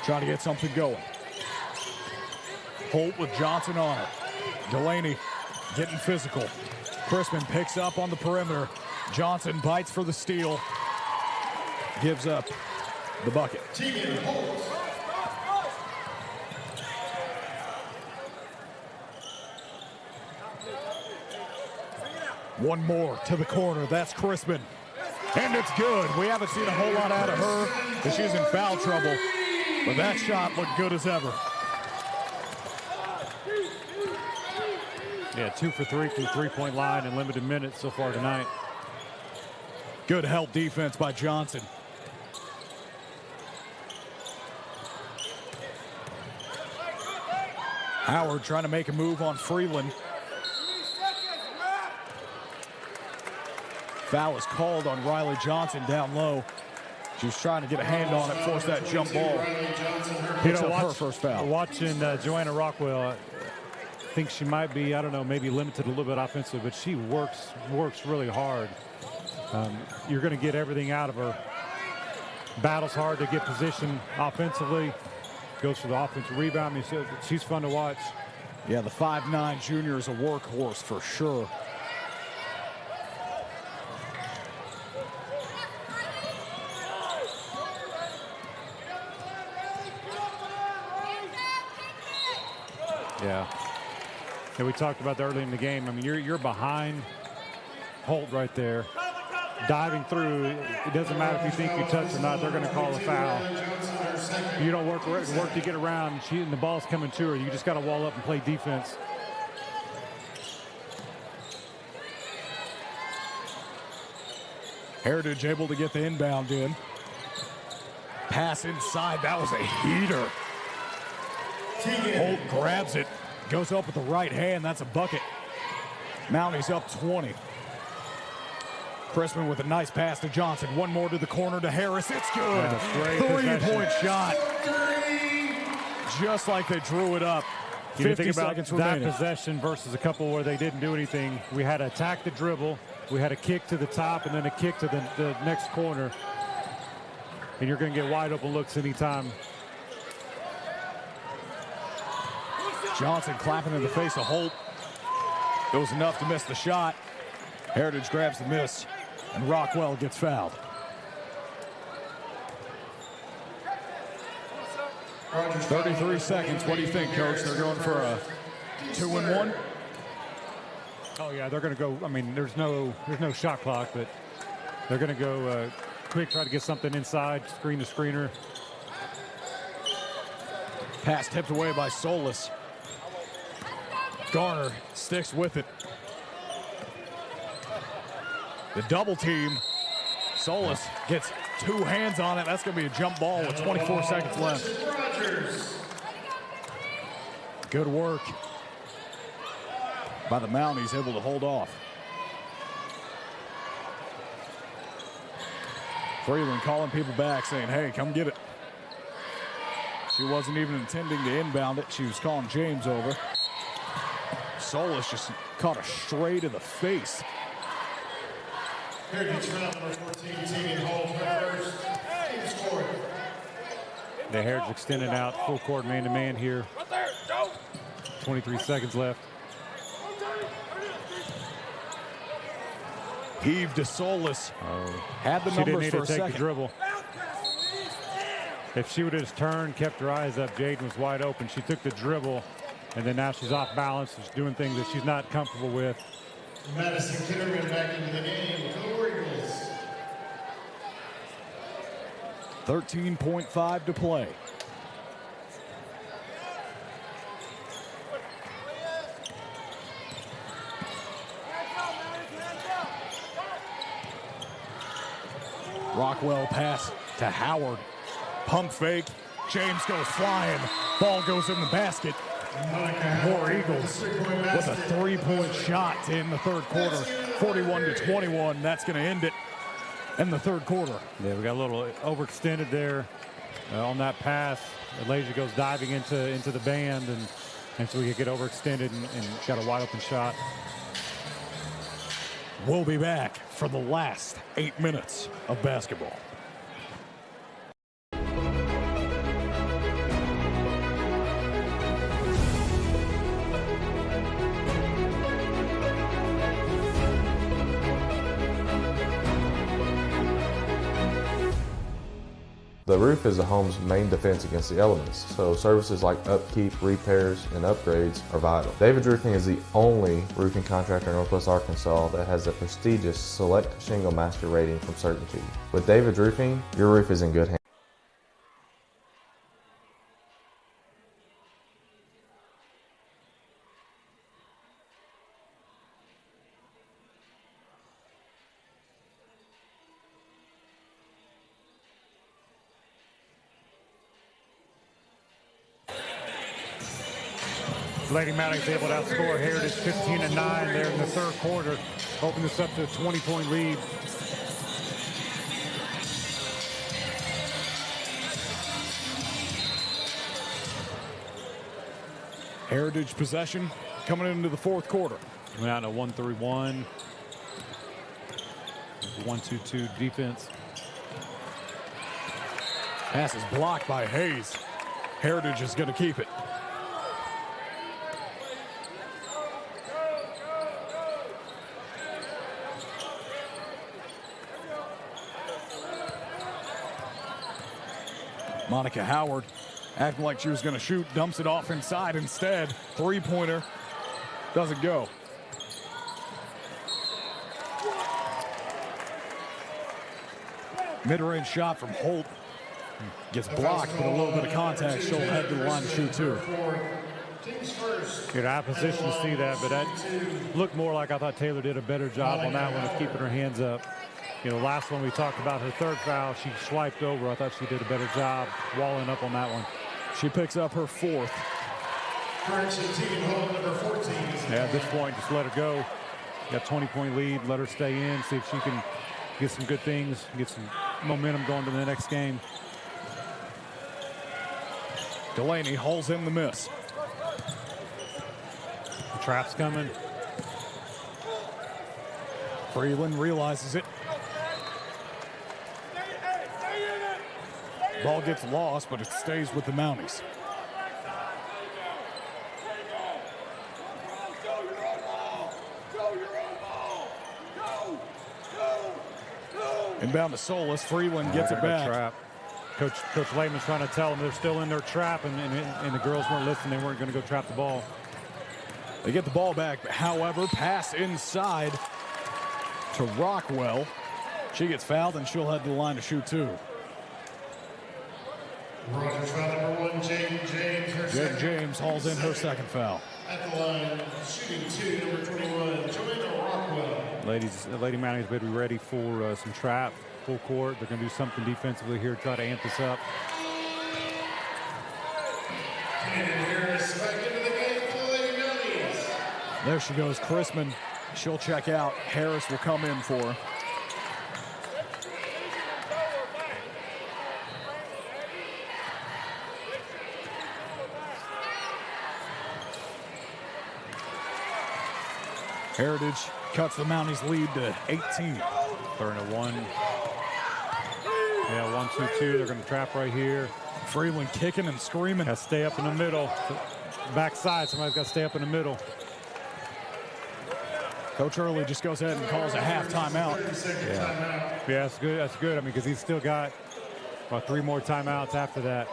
trying to get something going. Holt with Johnson on it. Delaney getting physical. Chrisman picks up on the perimeter. Johnson bites for the steal. Gives up the bucket. Tegan Holt. One more to the corner. That's Chrisman. And it's good. We haven't seen a whole lot out of her, but she's in foul trouble. But that shot looked good as ever. Yeah, 2 for 3 from the three-point line in limited minutes so far tonight. Good help defense by Johnson. Howard trying to make a move on Freeland. Foul is called on Riley Johnson down low. She was trying to get a hand on it, force that jump ball. Picks up her first foul. Watching Joanna Rockwell, I think she might be, I don't know, maybe limited a little bit offensively, but she works really hard. You're going to get everything out of her. Battles hard to get position offensively. Goes for the offensive rebound. I mean, she's fun to watch. Yeah, the 5'9" junior is a workhorse for sure. Yeah. And we talked about that early in the game. I mean, you're behind Holt right there, diving through. It doesn't matter if you think you touch or not, they're going to call a foul. You don't work to get around, and the ball's coming to her. You just got to wall up and play defense. Heritage able to get the inbound in. Pass inside, that was a heater. Holt grabs it, goes up with the right hand, that's a bucket. Mounties up 20. Crispin with a nice pass to Johnson. One more to the corner to Harris, it's good. Three-point shot. Just like they drew it up. 50 seconds remaining. That possession versus a couple where they didn't do anything. We had to attack the dribble. We had a kick to the top and then a kick to the next corner. And you're going to get wide open looks anytime. Johnson clapping in the face of Holt. It was enough to miss the shot. Heritage grabs the miss, and Rockwell gets fouled. 33 seconds. What do you think, Coach? They're going for a 2-and-1? Oh yeah, they're going to go. I mean, there's no shot clock, but they're going to go quick, try to get something inside, screen the screener. Pass tipped away by Solis. Garner sticks with it. The double team. Solis gets two hands on it. That's going to be a jump ball with 24 seconds left. Good work by the Mounties, able to hold off. Freeland calling people back, saying, hey, come get it. She wasn't even intending to inbound it. She was calling James over. Solis just caught a straight in the face. Heritage foul number 14, Tegan Holt, her first. Team scored. The Heritage extended out, full court man-to-man here. 23 seconds left. Heave to Solis. Had the She numbers didn't need for to a take second. the dribble. If she would have just turned, kept her eyes up, Jaden was wide open. She took the dribble, and then now she's off balance. She's doing things that she's not comfortable with. Madison Kitterman back into the game. Go Eagles. 13.5 to play. Rockwell pass to Howard. Pump fake. James goes flying. Ball goes in the basket. More Eagles with a three-point shot to end the third quarter. 41-21. That's going to end it in the third quarter. Yeah, we got a little overextended there on that pass. Elijah goes diving into the band, and so we could get overextended and got a wide open shot. We'll be back for the last 8 minutes of basketball. The roof is a home's main defense against the elements, so services like upkeep, repairs, and upgrades are vital. David's Roofing is the only roofing contractor in Northwest Arkansas that has a prestigious Select Shingle Master rating from Certainty. With David's Roofing, your roof is in good hands. Lady Mounties able to outscore Heritage 15-9 there in the third quarter. Open this up to a 20-point lead. Heritage possession coming into the fourth quarter. Went out in a 1-3-1. 1-2-2 defense. Pass is blocked by Hayes. Heritage is going to keep it. Monica Howard Acting like she was going to shoot, dumps it off inside instead. Three-pointer doesn't go. Mid-range shot from Holt. Gets blocked, but a little bit of contact. She'll head to the line to shoot two. You're out of position to see that, but that looked more like I thought Taylor did a better job on that one of keeping her hands up. You know, last one we talked about her third foul, she swiped over. I thought she did a better job walling up on that one. She picks up her fourth. Yeah, at this point, just let her go. Got a 20-point lead. Let her stay in, see if she can get some good things, get some momentum going to the next game. Delaney hauls in the miss. The trap's coming. Freeland realizes it. Ball gets lost, but it stays with the Mounties. Inbound to Solis. Freeland gets it back. Trap. Coach Lehman's trying to tell them they're still in their trap, and the girls weren't listening. They weren't going to go trap the ball. They get the ball back, however, pass inside to Rockwell. She gets fouled, and she'll head to the line to shoot two. Jaden James hauls in her second foul. At the line, shooting two, number 21, Joanna Rockwell. Lady Mounties better be ready for some trap, full court. They're going to do something defensively here, try to amp this up. And Harris back into the game for the Lady Mounties. There she goes, Chrisman. She'll check out. Harris will come in for her. Heritage cuts the Mounties lead to 18. They're in a one. Yeah, 1-2-2. They're going to trap right here. Freeland kicking and screaming. Got to stay up in the middle. Backside, somebody's got to stay up in the middle. Coach Early just goes ahead and calls a half timeout. Yeah, that's good. That's good. I mean, because he's still got about 3 more timeouts after that.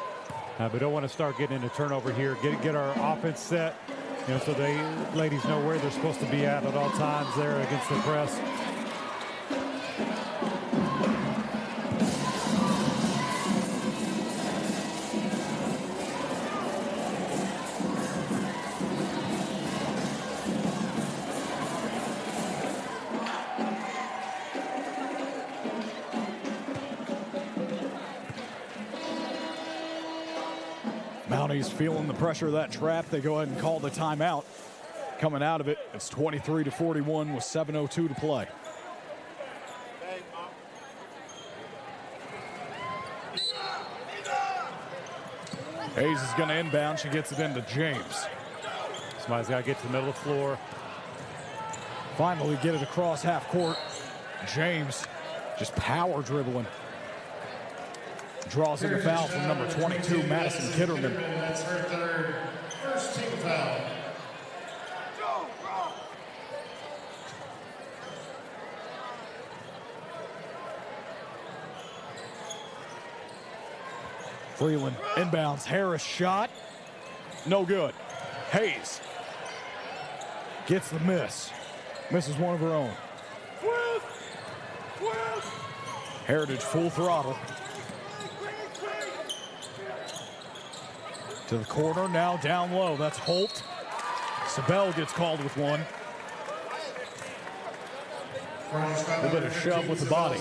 But don't want to start getting into turnover here. Get our offense set. You know, so they ladies know where they're supposed to be at all times there against the press. Mounties feeling the pressure of that trap. They go ahead and call the timeout. Coming out of it, it's 23-41 with 7:02 to play. Hayes is going to inbound. She gets it into James. Somebody's got to get to the middle of the floor. Finally get it across half court. James just power dribbling. Draws in the foul from number 22, Madison Kitterman. That's her third, first team foul. Freeland inbounds. Harris shot. No good. Hayes gets the miss. Misses one of her own. Heritage full throttle. To the corner, now down low. That's Holt. Sabell gets called with one. A bit of shove with the body.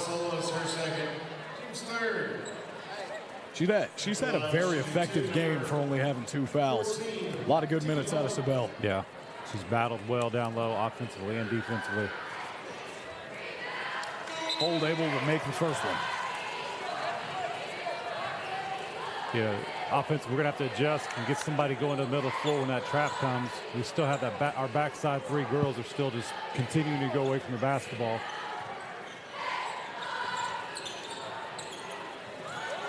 She's had a very effective game for only having 2 fouls. A lot of good minutes out of Sabell. Yeah, she's battled well down low, offensively and defensively. Holt able to make the first one. Yeah, offense, we're going to have to adjust and get somebody going to the middle of the floor when that trap comes. We still have that our backside 3 girls are still just continuing to go away from the basketball.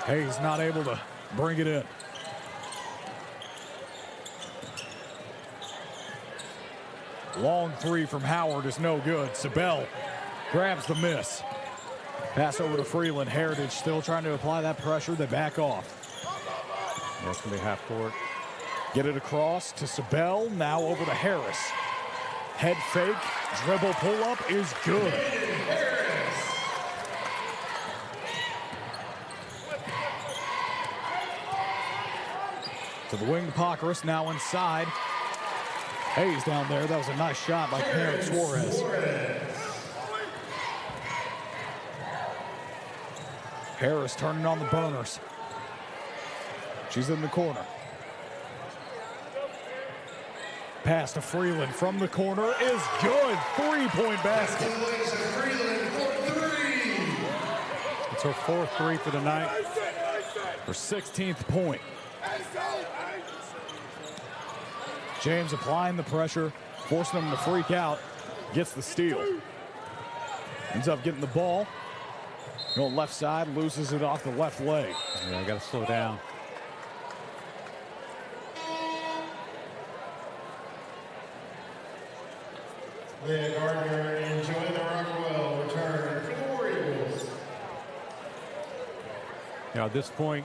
Hayes not able to bring it in. Long 3 from Howard is no good. Sabell grabs the miss. Pass over to Freeland. Heritage still trying to apply that pressure. They back off. That's going to be half court. Get it across to Sabell, now over to Harris. Head fake, dribble pull-up is good. To the wing, Pockrass now inside. Hayes down there, that was a nice shot by Karen Suarez. Harris turning on the burners. She's in the corner. Pass to Freeland from the corner is good. Three-point basket. It's her fourth three for the night. Her 16th point. James applying the pressure, forcing them to freak out. Gets the steal. Ends up getting the ball. Going left side, loses it off the left leg. Yeah, I got to slow down. Leah Gardner and Joanna Rockwell return for the War Eagles. At this point,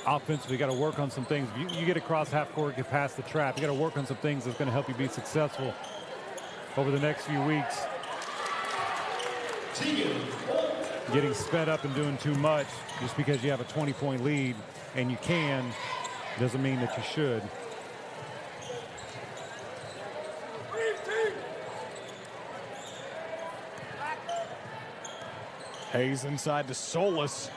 offensively, you got to work on some things. You get across half court, get past the trap. You got to work on some things that's going to help you be successful over the next few weeks. Getting sped up and doing too much just because you have a 20-point lead and you can doesn't mean that you should. Hayes inside to Solis.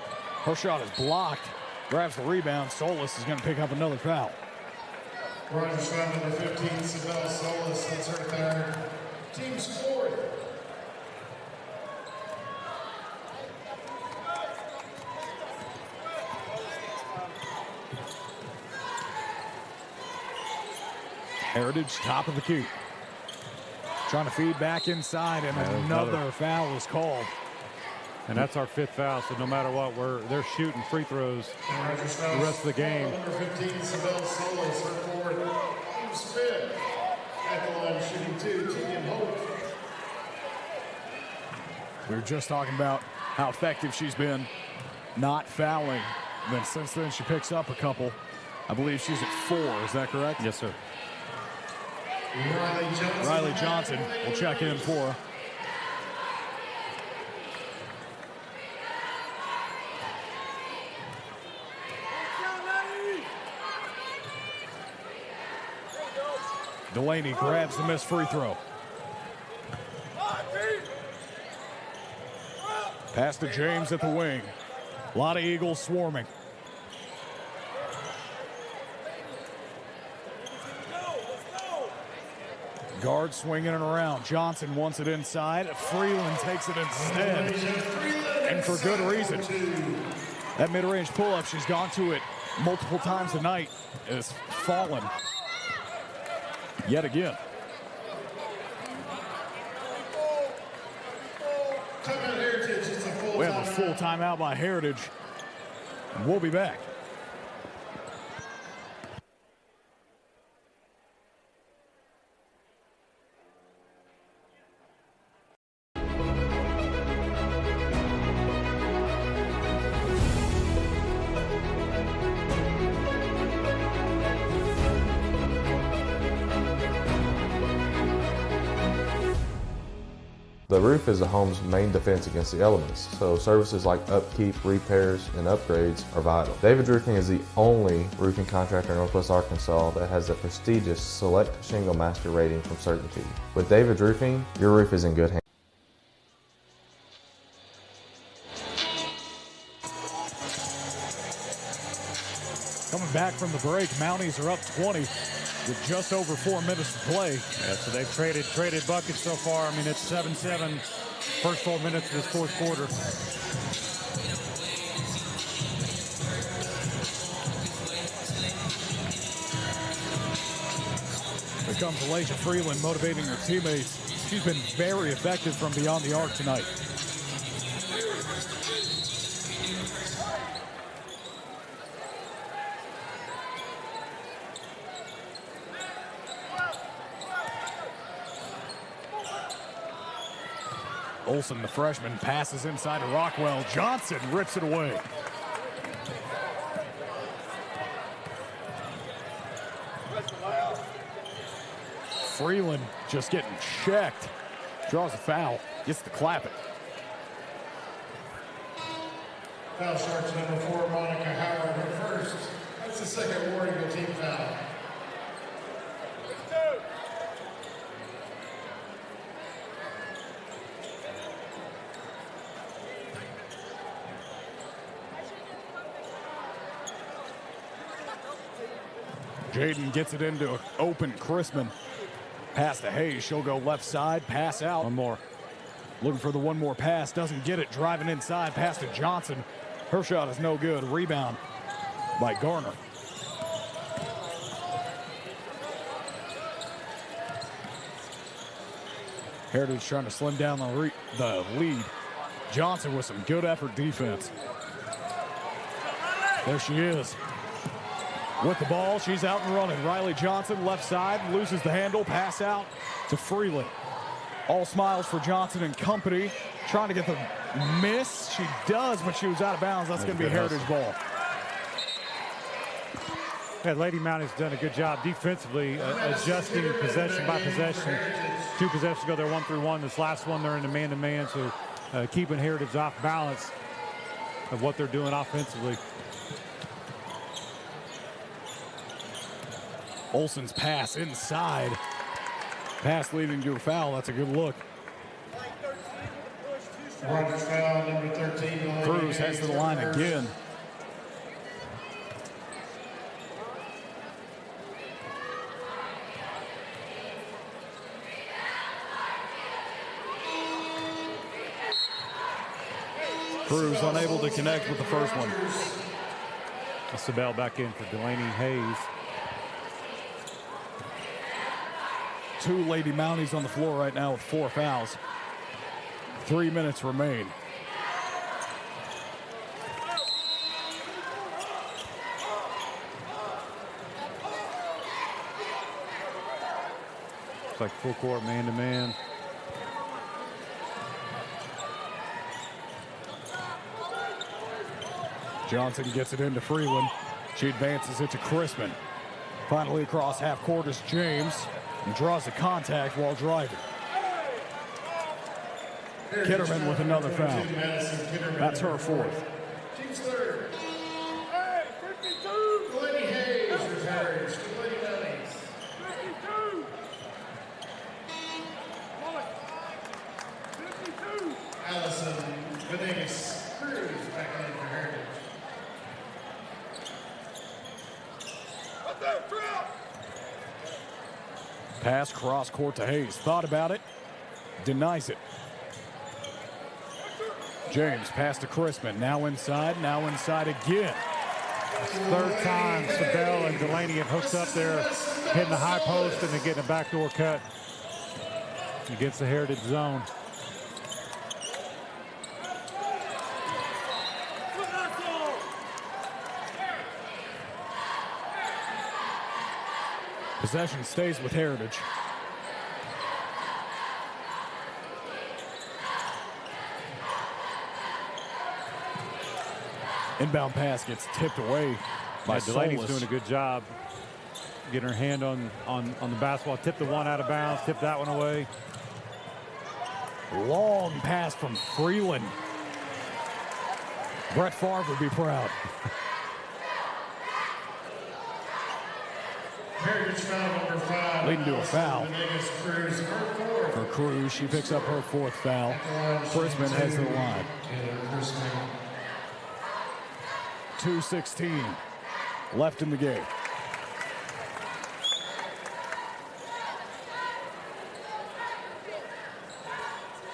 Her shot is blocked. Grabs the rebound. Solis is going to pick up another foul. Rogers foul number 15, Sabell Solis. That's her third. Team's fourth. Heritage, top of the key. Trying to feed back inside, and another foul is called. And that's our fifth foul, so no matter what, they're shooting free throws the rest of the game. Number 15, Sabell Solis, her fourth. Team Smith at the line shooting 2. Tegan Holt. We were just talking about how effective she's been not fouling. And then since then, she picks up a couple. I believe she's at 4. Is that correct? Yes, sir. Riley Johnson will check in for her. Delaney grabs the missed free throw. Pass to James at the wing. A lot of Eagles swarming. Guard swinging it around. Johnson wants it inside. Freeland takes it instead. And for good reason. That mid-range pull-up, she's gone to it multiple times tonight, has fallen yet again. We have a full timeout by Heritage. And we'll be back. The roof is the home's main defense against the elements, so services like upkeep, repairs, and upgrades are vital. David Roofing is the only roofing contractor in Northwest Arkansas that has the prestigious Select Shingle Master rating from Certainty. With David Roofing, your roof is in good hands. Coming back from the break, Mounties are up 20 with just over 4 minutes to play. Yeah, so they've traded buckets so far. I mean, it's 7-7 first 4 minutes of this fourth quarter. Here comes Elijah Freeland motivating her teammates. She's been very effective from beyond the arc tonight. Olsen, the freshman, passes inside to Rockwell. Johnson rips it away. Freeland just getting checked. Draws a foul, gets the clapping. Foul starts number 4, Monica Howard, her first. That's the second War Eagle team foul. Jaden gets it into open Chrisman. Pass to Hayes. She'll go left side. Pass out. One more. Looking for the one more pass. Doesn't get it. Driving inside. Pass to Johnson. Her shot is no good. Rebound by Garner. Heritage trying to slim down the lead. Johnson with some good effort defense. There she is. With the ball, she's out and running. Riley Johnson, left side, loses the handle, pass out to Freeland. All smiles for Johnson and company. Trying to get the miss. She does, but she was out of bounds. That's going to be a Heritage ball. Yeah, Lady Mounties done a good job defensively, adjusting possession by possession. 2 possessions ago, they're 1-3-1. This last one, they're in the man-to-man, so keeping Heritage off balance of what they're doing offensively. Olsen's pass inside. Pass leading to a foul. That's a good look. Rogers foul, number 13. Cruz heads to the line again. Cruz unable to connect with the first one. Sabell back in for Delaney Hayes. 2 Lady Mounties on the floor right now with 4 fouls. 3 minutes remain. It's like full court man-to-man. Johnson gets it into Freeland. She advances it to Chrisman. Finally across half court is James. And draws a contact while driving. Kitterman with another foul. That's her 4th. Team's 3rd. Hey, 52. Delaney Hayes retires to Lady Mounties. 52. 52. Allison Venegas Cruz back in for Heritage. Pass cross court to Hayes. Thought about it. Denies it. James pass to Chrisman. Now inside again. 3rd time Sabell and Delaney have hooked up there, hitting the high post and then getting a backdoor cut against the Heritage zone. Possession stays with Heritage. Inbound pass gets tipped away by Delaney's Solis. doing a good job getting her hand on the basketball. Tipped the one out of bounds, tipped that one away. Long pass from Freeland. Brett Favre would be proud. Heritage foul number 5. Leading to a foul. Venegas Cruz, her 4th. For Cruz, she picks up her 4th foul. Chrisman heads to the line. 2:16 left in the game.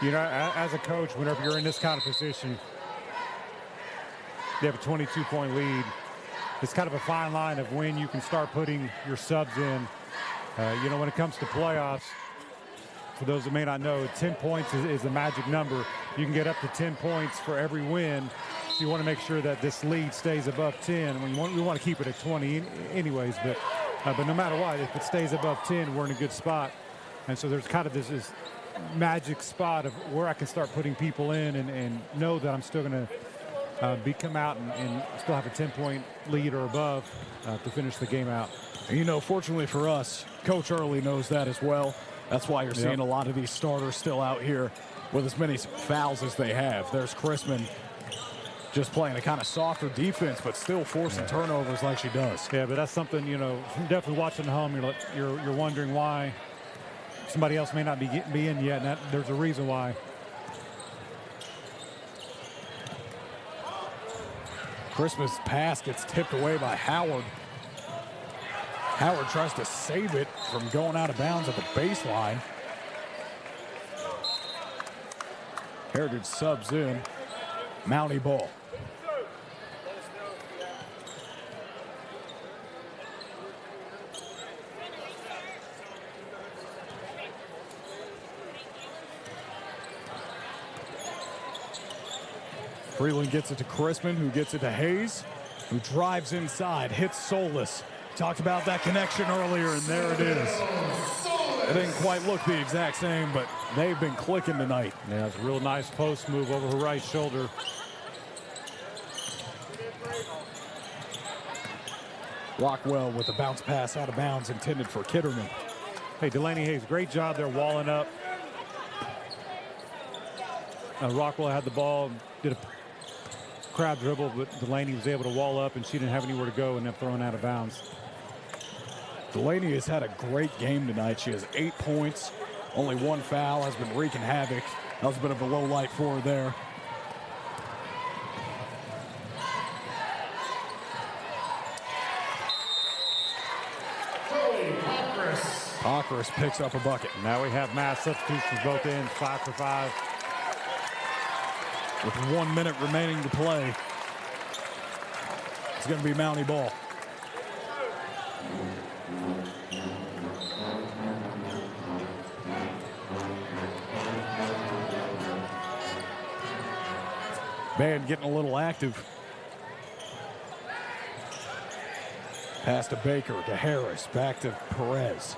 You know, as a coach, whenever you're in this kind of position, they have a 22-point lead. It's kind of a fine line of when you can start putting your subs in. You know, when it comes to playoffs, for those that may not know, 10 points is the magic number. You can get up to 10 points for every win. So you want to make sure that this lead stays above 10. We want to keep it at 20 anyways, but no matter what, if it stays above 10, we're in a good spot. And so there's kind of this magic spot of where I can start putting people in and know that I'm still going to come out and still have a 10-point lead or above to finish the game out. You know, fortunately for us, Coach Early knows that as well. That's why you're seeing a lot of these starters still out here with as many fouls as they have. There's Chrisman just playing a kind of softer defense, but still forcing turnovers like she does. Yeah, but that's something, you know, definitely watching at home, you're wondering why somebody else may not be in yet, and there's a reason why. Christmas pass gets tipped away by Howard. Howard tries to save it from going out of bounds at the baseline. Heritage subs in. Mountie ball. Freeland gets it to Chrisman, who gets it to Hayes, who drives inside, hits Solis. Talked about that connection earlier, and there it is. It didn't quite look the exact same, but they've been clicking tonight. Yeah, it's a real nice post move over her right shoulder. Rockwell with a bounce pass out of bounds intended for Kitterman. Hey, Delaney Hayes, great job there walling up. Rockwell had the ball, did a crowd dribble, but Delaney was able to wall up, and she didn't have anywhere to go and then thrown out of bounds. Delaney has had a great game tonight. She has 8 points, only 1 foul, has been wreaking havoc. That was a bit of a low light for her there. Pockris picks up a bucket. Now we have mass substitutions both ends, 5 for 5. With 1 minute remaining to play, it's going to be Mountie ball. Band getting a little active. Pass to Baker, to Harris, back to Perez.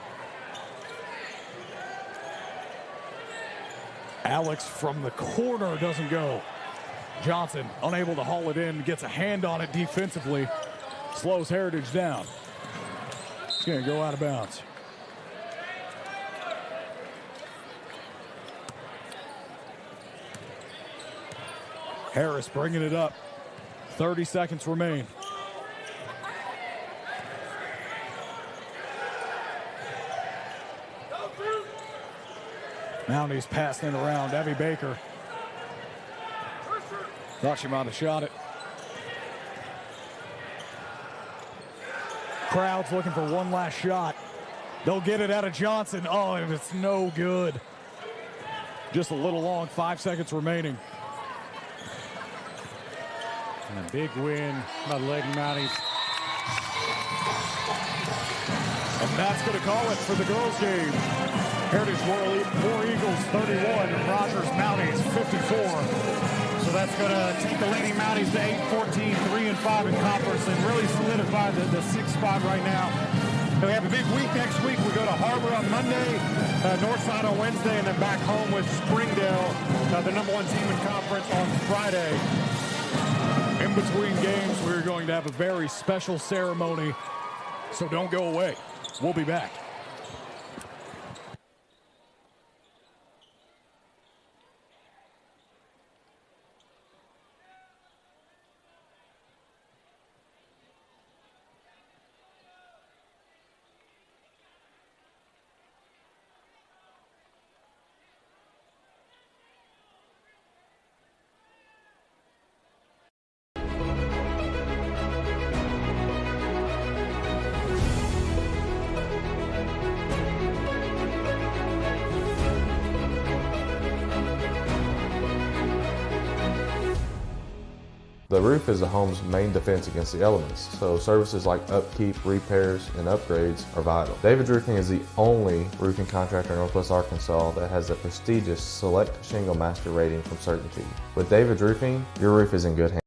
Alex from the corner doesn't go. Johnson unable to haul it in, gets a hand on it defensively, slows Heritage down. It's going to go out of bounds. Harris bringing it up. 30 seconds remain. Mounties passing it around. Evie Baker. Thought she might have shot it. Crowd's looking for one last shot. They'll get it out of Johnson. Oh, and it's no good. Just a little long, 5 seconds remaining. And a big win by the Lady Mounties. And that's going to call it for the girls' game. Heritage War Eagles 31, Rogers Mounties 54. So that's going to take the Lady Mounties to 8-14, 3-5 in conference, and really solidify the 6th spot right now. And we have a big week next week. We go to Harbor on Monday, Northside on Wednesday, and then back home with Springdale, the #1 team in conference, on Friday. In between games, we're going to have a very special ceremony, so don't go away. We'll be back. The roof is the home's main defense against the elements, so services like upkeep, repairs, and upgrades are vital. David's Roofing is the only roofing contractor in Northwest Arkansas that has the prestigious Select Shingle Master rating from Certainty. With David's Roofing, your roof is in good hands.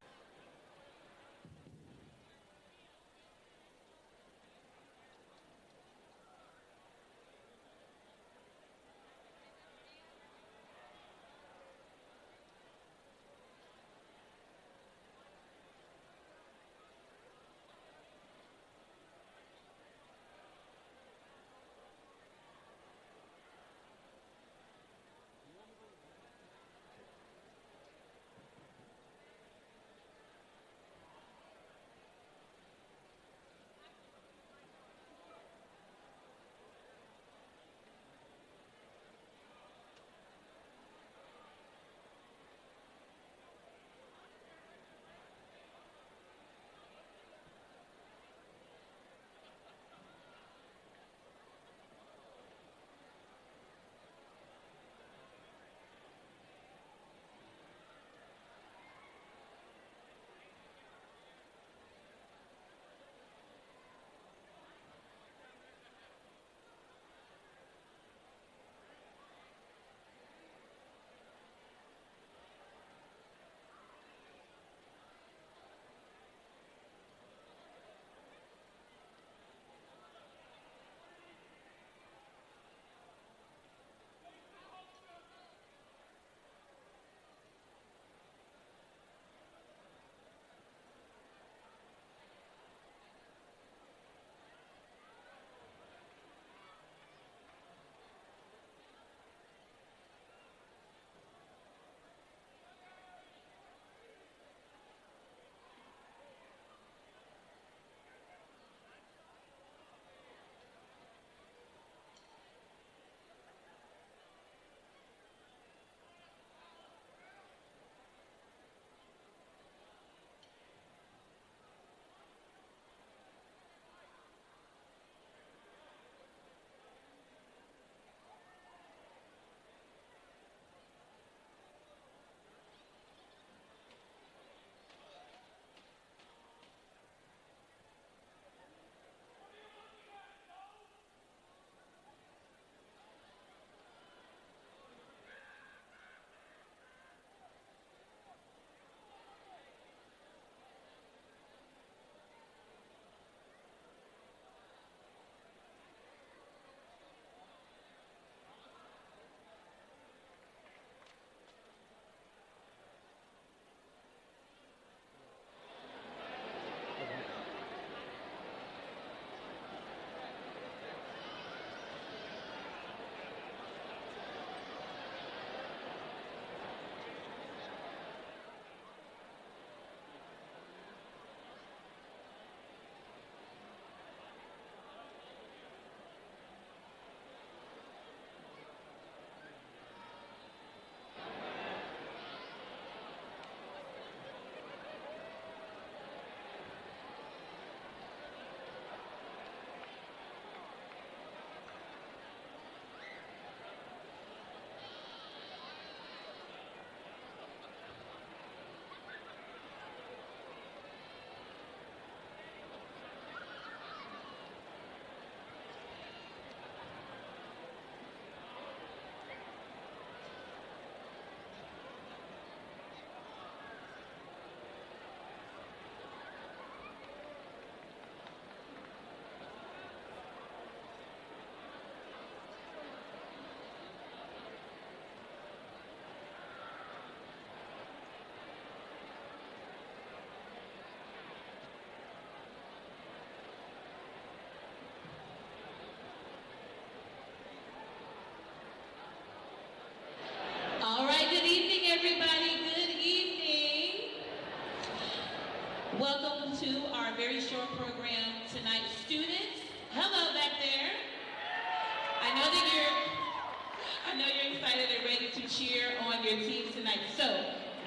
cheer on your team tonight. So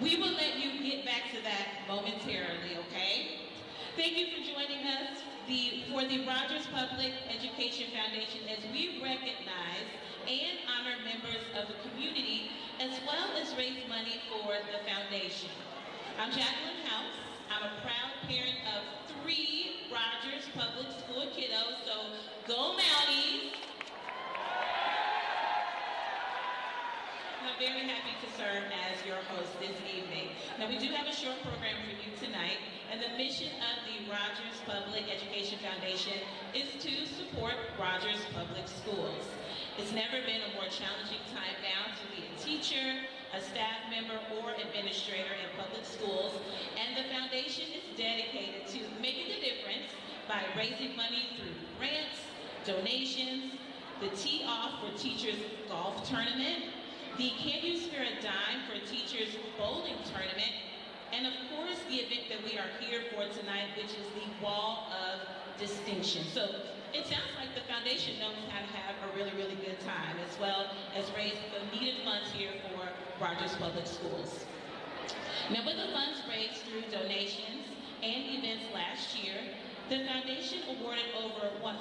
we will let you get back to that momentarily, okay? Thank you for joining us for the Rogers Public Education Foundation as we recognize and honor members of the community as well as raise money for the foundation. I'm Jacqueline House. I'm a proud parent of 3 Rogers Public School kiddos, so go Mounties! I'm very happy to serve as your host this evening. Now we do have a short program for you tonight, and the mission of the Rogers Public Education Foundation is to support Rogers Public Schools. It's never been a more challenging time now to be a teacher, a staff member, or administrator in public schools, and the foundation is dedicated to making a difference by raising money through grants, donations, the Tee Off for Teachers golf tournament, the Can You Spare a Dime for Teachers bowling tournament, and of course the event that we are here for tonight, which is the Wall of Distinction. So it sounds like the foundation knows how to have a really, really good time, as well as raise the needed funds here for Rogers Public Schools. Now with the funds raised through donations and events last year, the foundation awarded over $123,000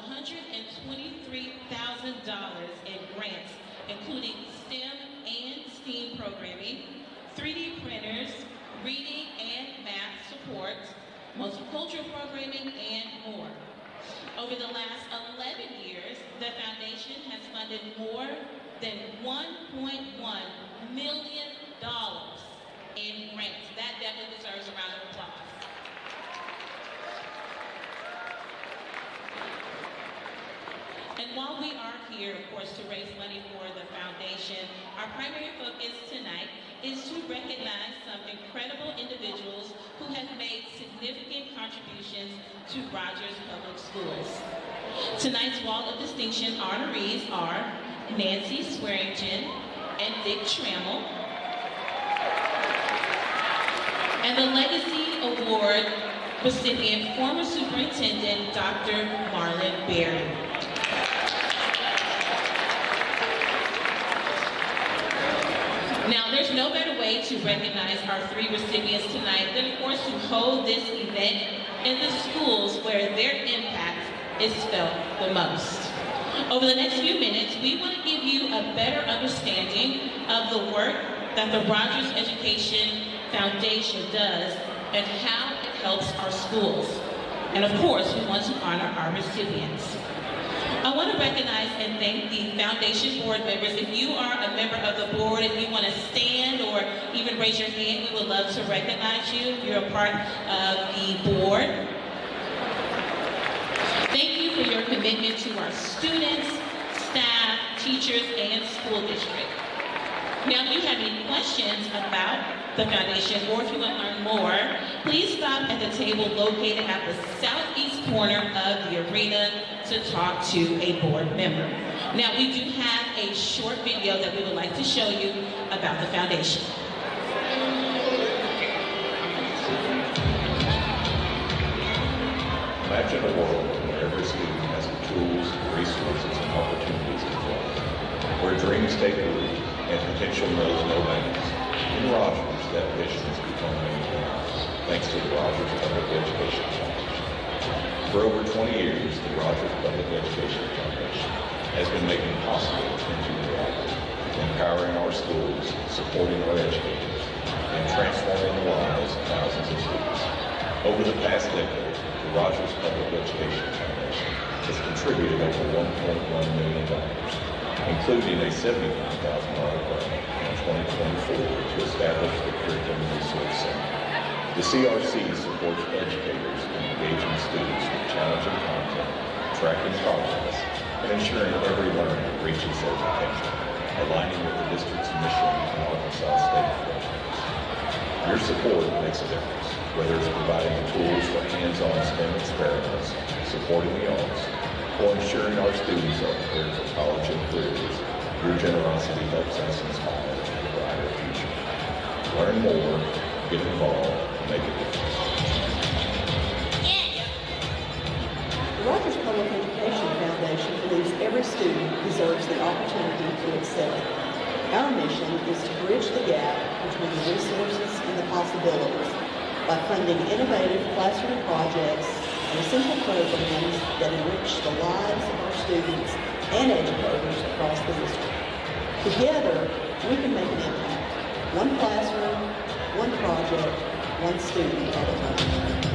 in grants, including STEM and STEAM programming, 3D printers, reading and math support, multicultural programming, and more. Over the last 11 years, the foundation has funded more than $1.1 million in grants. That definitely deserves a round of applause. And while we are here, of course, to raise money for the foundation, our primary focus tonight is to recognize some incredible individuals who have made significant contributions to Rogers Public Schools. Tonight's Wall of Distinction honorees are Nancy Swearingen and Dick Trammell, and the Legacy Award recipient, former Superintendent Dr. Marlon Berry. Now, there's no better way to recognize our 3 recipients tonight than, of course, to hold this event in the schools where their impact is felt the most. Over the next few minutes, we want to give you a better understanding of the work that the Rogers Education Foundation does and how it helps our schools. And of course, we want to honor our recipients. I want to recognize and thank the foundation board members. If you are a member of the board and you want to stand or even raise your hand, we would love to recognize you if you're a part of the board. Thank you for your commitment to our students, staff, teachers, and school district. Now, if you have any questions about the foundation, or if you want to learn more, please stop at the table located at the southeast corner of the arena to talk to a board member. Now, we do have a short video that we would like to show you about the foundation. Imagine a world where every student has the tools, resources, and opportunities to flow, where dreams take root and potential knows no bounds. In Rogers, that vision has become maintained, thanks to the Rogers Public Education Foundation. For over 20 years, the Rogers Public Education Foundation has been making possible into reality, empowering our schools, supporting our educators, and transforming the lives of thousands of students. Over the past decade, the Rogers Public Education Foundation has contributed over $1.1 million, including a $75,000 grant in 2024 to establish the Curriculum Resource Center. The CRC supports educators in engaging students with challenging content, tracking progress, and ensuring every learner reaches their potential, aligning with the district's mission and Arkansas state programs. Your support makes a difference, whether it's providing the tools for hands-on STEM experiments, supporting the arts, or ensuring our students are prepared for college and careers. Your generosity helps us inspire a brighter future. Learn more, get involved, make a difference. The Rogers Public Education Foundation believes every student deserves the opportunity to excel. Our mission is to bridge the gap between the resources and the possibilities by funding innovative classroom projects and essential programs that enrich the lives of our students and educators across the district. Together, we can make an impact. One classroom, one project, one student at a time.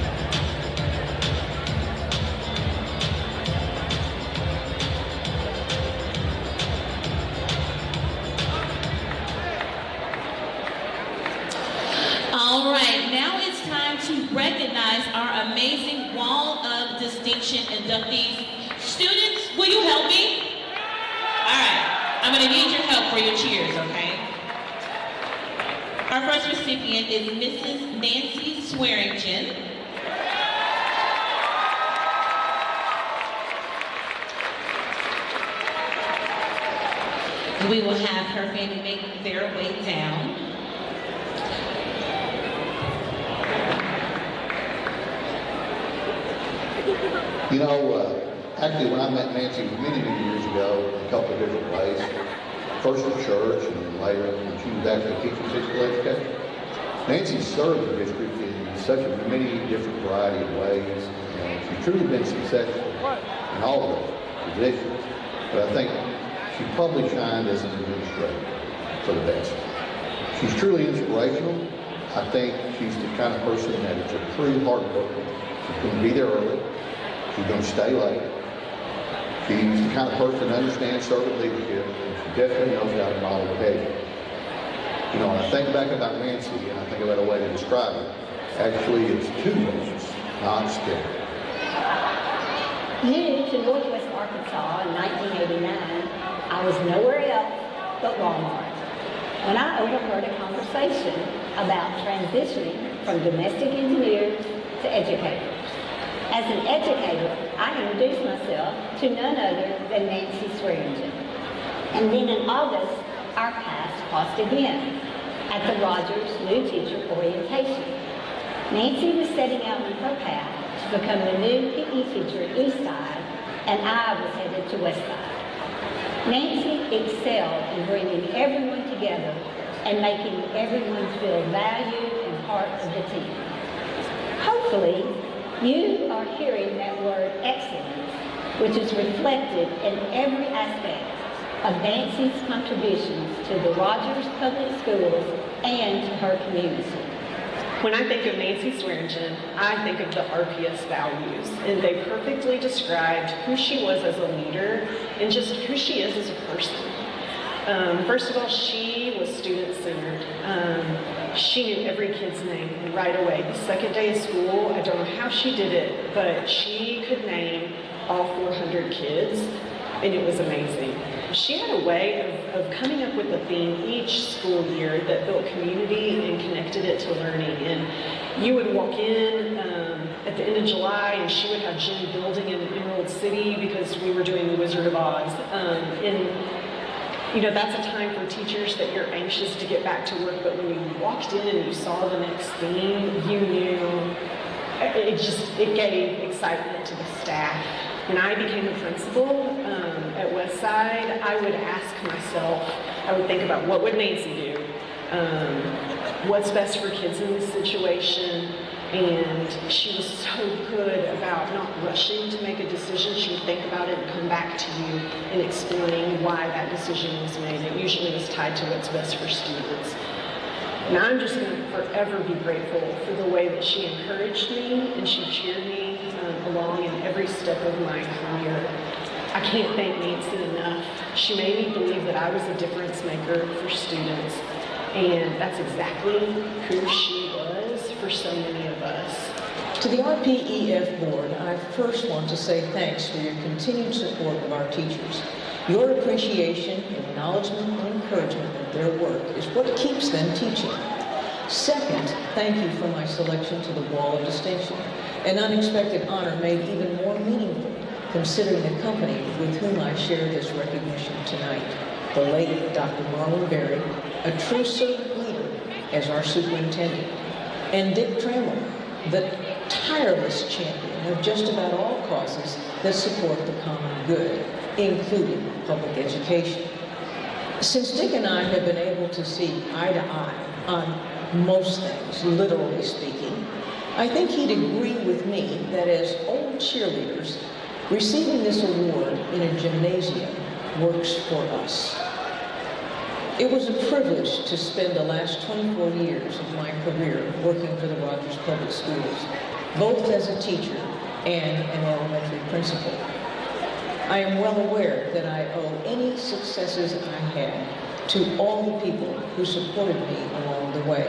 All right, now it's time to recognize our amazing Wall of Distinction inductees. Students, will you help me? All right, I'm gonna need your help for your cheers, okay? Our first recipient is Mrs. Nancy Swearingen. We will have her family make their way down. You know, actually when I met Nancy many years ago, in a couple of different ways, first at church and then later when she was actually teaching physical education, Nancy served the district in such a many different variety of ways, and she's truly been successful in all of those positions. But I think she probably shined as an administrator for the best. She's truly inspirational. I think she's the kind of person that is a true hard worker. She's going to be there early. She's going to stay late. She's the kind of person that understands servant leadership, and she definitely knows how to model behavior. You know, when I think back about Nancy, and I think about a way to describe her, actually it's two words, not scared. New to Northwest Arkansas in 1989, I was nowhere else but Walmart when I overheard a conversation about transitioning from domestic engineers to educators. As an educator, I introduced myself to none other than Nancy Swearingen. And then in August, our paths crossed again at the Rogers New Teacher Orientation. Nancy was setting out on her path to become the new PE teacher at Eastside, and I was headed to Westside. Nancy excelled in bringing everyone together and making everyone feel valued and part of the team. Hopefully, you are hearing that word excellence, which is reflected in every aspect of Nancy's contributions to the Rogers Public Schools and to her community. When I think of Nancy Swearingen, I think of the RPS values, and they perfectly described who she was as a leader and just who she is as a person. First of all, she was student-centered. She knew every kid's name right away. The second day of school, I don't know how she did it, but she could name all 400 kids, and it was amazing. She had a way of coming up with a theme each school year that built community and connected it to learning. And you would walk in at the end of July, and she would have Jim building in Emerald City because we were doing the Wizard of Oz. You know, that's a time for teachers that you're anxious to get back to work, but when you walked in and you saw the next theme, you knew it gave excitement to the staff. When I became a principal at Westside, I would ask myself, I would think about what would Nancy do? What's best for kids in this situation? And she was so good about not rushing to make a decision. She would think about it and come back to you and explain why that decision was made. It usually was tied to what's best for students. And I'm just going to forever be grateful for the way that she encouraged me and she cheered me along in every step of my career. I can't thank Nancy enough. She made me believe that I was a difference maker for students. And that's exactly who she was for so many of us. To the RPEF Board, I first want to say thanks for your continued support of our teachers. Your appreciation, acknowledgement, and encouragement of their work is what keeps them teaching. Second, thank you for my selection to the Wall of Distinction, an unexpected honor made even more meaningful considering the company with whom I share this recognition tonight. The late Dr. Marlon Berry, a true servant leader as our superintendent, and Dick Trammell, the tireless champion of just about all causes that support the common good, including public education. Since Dick and I have been able to see eye to eye on most things, literally speaking, I think he'd agree with me that as old cheerleaders, receiving this award in a gymnasium works for us. It was a privilege to spend the last 24 years of my career working for the Rogers Public Schools, both as a teacher and an elementary principal. I am well aware that I owe any successes I had to all the people who supported me along the way,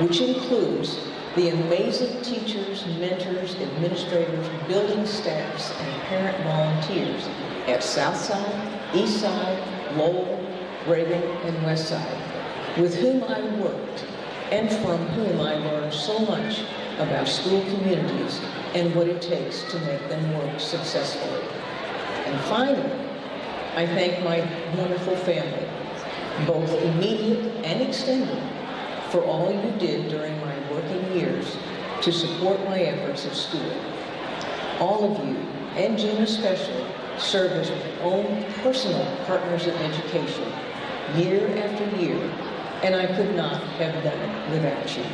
which includes the amazing teachers, mentors, administrators, building staffs, and parent volunteers at Southside, Eastside, Lowell, Reagan, and Westside, with whom I worked and from whom I learned so much about school communities and what it takes to make them work successfully. And finally, I thank my wonderful family, both immediate and extended, for all you did during my working years to support my efforts at school. All of you, and Jim especially, serve as my own personal partners in education, year after year, and I could not have done it without you.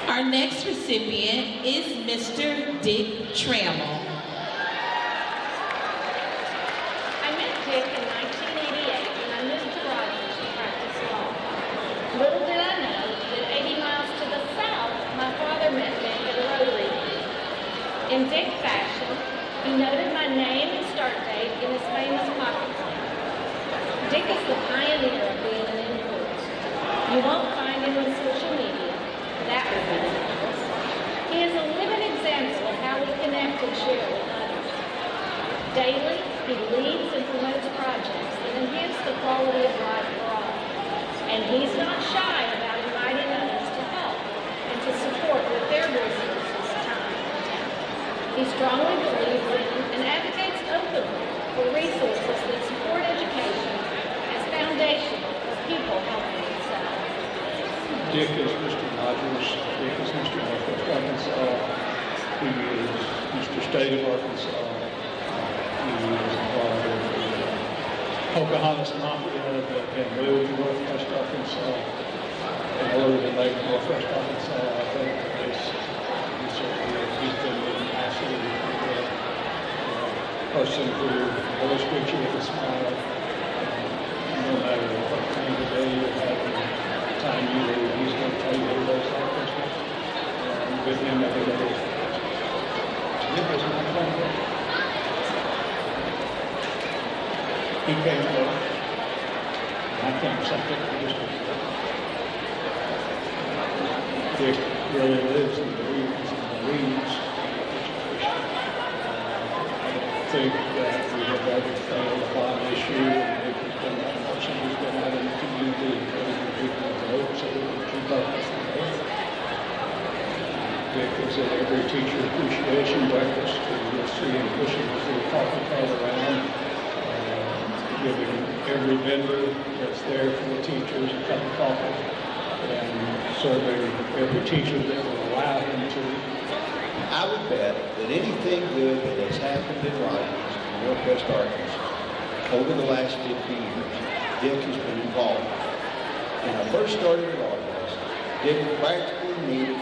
Our next recipient is Mr. Dick Trammell. I met Dick in 1988 when I moved to Rogers to practice law. Little did I know that 80 miles to the south, my father met Dick at a Rotary meeting. In Dick fashion, he noted my name and start date in his famous pocket book. Dick is the pioneer of being an influencer. You won't find him on social media. That would be the difference. He is a living example of how we connect and share with others. Daily, he leads and promotes projects that enhance the quality of life for all. And he's not shy about inviting others to help and to support with their resources, time and talent. He strongly believes in and advocates openly for resources that support education as foundational for people helping themselves. Dick is Mr. Rogers. Dick is Mr. Northwest Arkansas. He is Mr. State of Arkansas. He is part of the Pocahontas Mafia that had moved to Northwest Arkansas in order to make Northwest Arkansas, I think, he's been an absolute person who always greets you with a smile. No matter what kind of day you're having, time you leave, he's going to tell you who those are Christmas. With him every day. Dick is my friend. He came to work. I came second for just a year. Dick really lives and believes in the leads of education. I think that we have everything upon issue, and Dick has been that person who's been out in the community and encouraging people to vote so we can keep up with the vote. Dick is at every teacher appreciation breakfast. You'll see him pushing his little coffee cart around, giving every vendor that's there for the teachers a cup of coffee, and serving every teacher that will allow him to. I would bet that anything good that has happened in Rogers, in Northwest Arkansas, over the last 50 years, Dick has been involved. When I first started at Rogers, Dick practically needed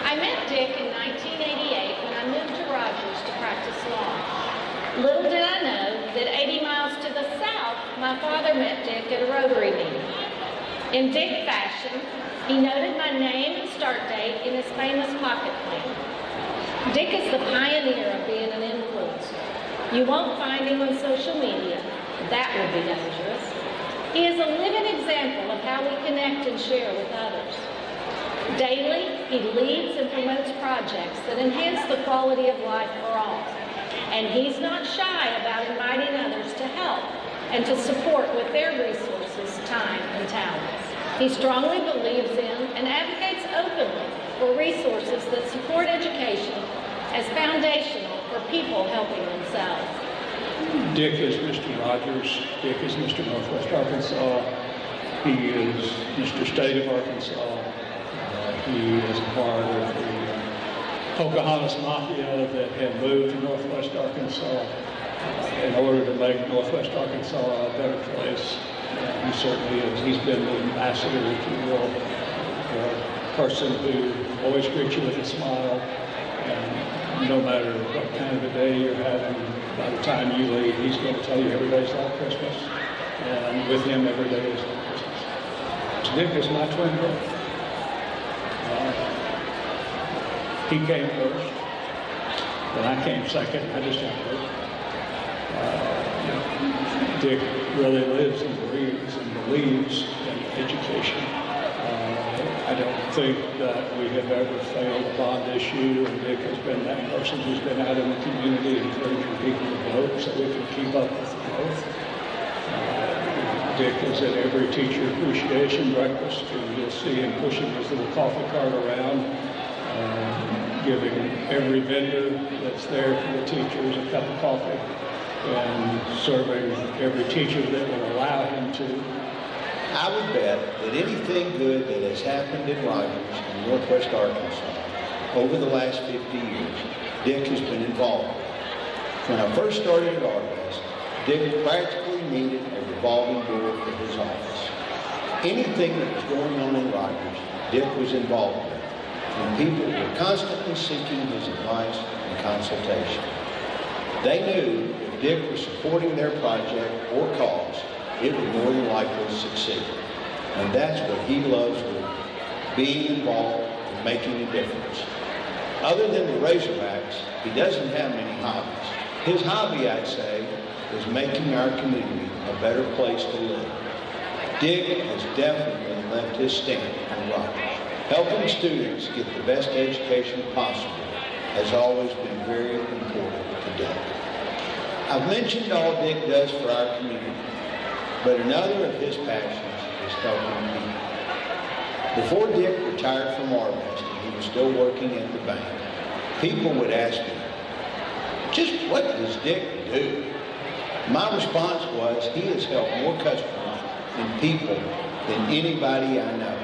I met Dick in 1988 when I moved to Rogers to practice law. Little did I know my father met Dick at a Rotary meeting. In Dick fashion, he noted my name and start date in his famous pocket plan. Dick is the pioneer of being an influencer. You won't find him on social media. That would be dangerous. He is a living example of how we connect and share with others. Daily, he leads and promotes projects that enhance the quality of life for all. And he's not shy about inviting others to help and to support with their resources, time, and talents. He strongly believes in and advocates openly for resources that support education as foundational for people helping themselves. Dick is Mr. Rogers. Dick is Mr. Northwest Arkansas. He is Mr. State of Arkansas. He is a part of the Pocahontas Mafia that had moved to Northwest Arkansas in order to make Northwest Arkansas a better place. He certainly is. He's been the ambassador, if you will, a person who always greets you with a smile. And no matter what kind of a day you're having, by the time you leave, he's going to tell you every day's like Christmas. And with him, every day is like Christmas. Dick is my twin brother. He came first, and I came second. I just have to. Dick really lives and believes in education. I don't think that we have ever failed a bond issue, and Dick has been that person who's been out in the community encouraging people to vote so we can keep up with the growth. Dick is at every teacher appreciation breakfast, and you'll see him pushing his little coffee cart around, giving every vendor that's there for the teachers a cup of coffee, and serving every teacher that will allow him to. I would bet that anything good that has happened in Rogers and Northwest Arkansas over the last 50 years, Dick has been involved with. When I first started at Argos, Dick practically needed a revolving door for his office. Anything that was going on in Rogers, Dick was involved with, and people were constantly seeking his advice and consultation. They knew if Dick was supporting their project or cause, it would more than likely succeed. And that's what he loves doing, being involved and making a difference. Other than the Razorbacks, he doesn't have many hobbies. His hobby, I'd say, is making our community a better place to live. Dick has definitely left his stamp on Rogers. Helping students get the best education possible has always been very important to Dick. I've mentioned all Dick does for our community, but another of his passions is helping people. Before Dick retired from Arvest and he was still working at the bank, people would ask him, just what does Dick do? My response was, he has helped more customers and people than anybody I know.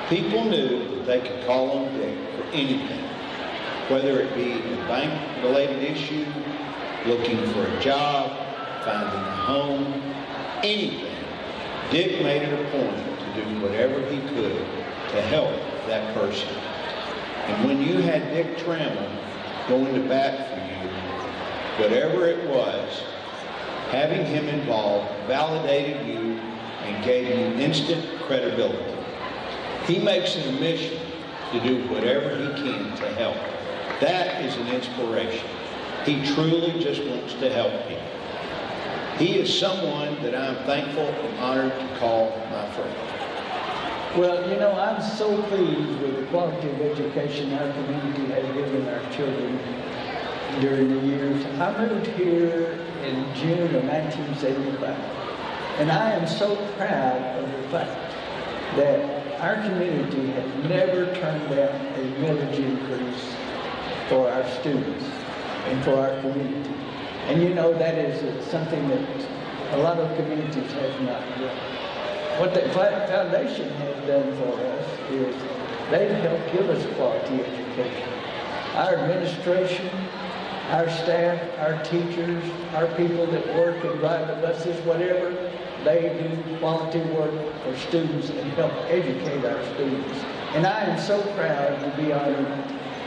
People knew that they could call on Dick for anything, whether it be a bank-related issue, looking for a job, finding a home, anything. Dick made it a point to do whatever he could to help that person. And when you had Dick Trammell going to bat for you, whatever it was, having him involved validated you and gave you instant credibility. He makes it a mission to do whatever he can to help. That is an inspiration. He truly just wants to help people. He is someone that I'm thankful and honored to call my friend. Well, you know, I'm so pleased with the quality of education our community has given our children during the years. I moved here in June of 1975, and I am so proud of the fact that our community has never turned down a millage increase for our students and for our community. And you know, that is something that a lot of communities have not done. What the foundation has done for us is they've helped give us quality education. Our administration, our staff, our teachers, our people that work and drive the buses, whatever, they do quality work for students and help educate our students. And I am so proud to be honored.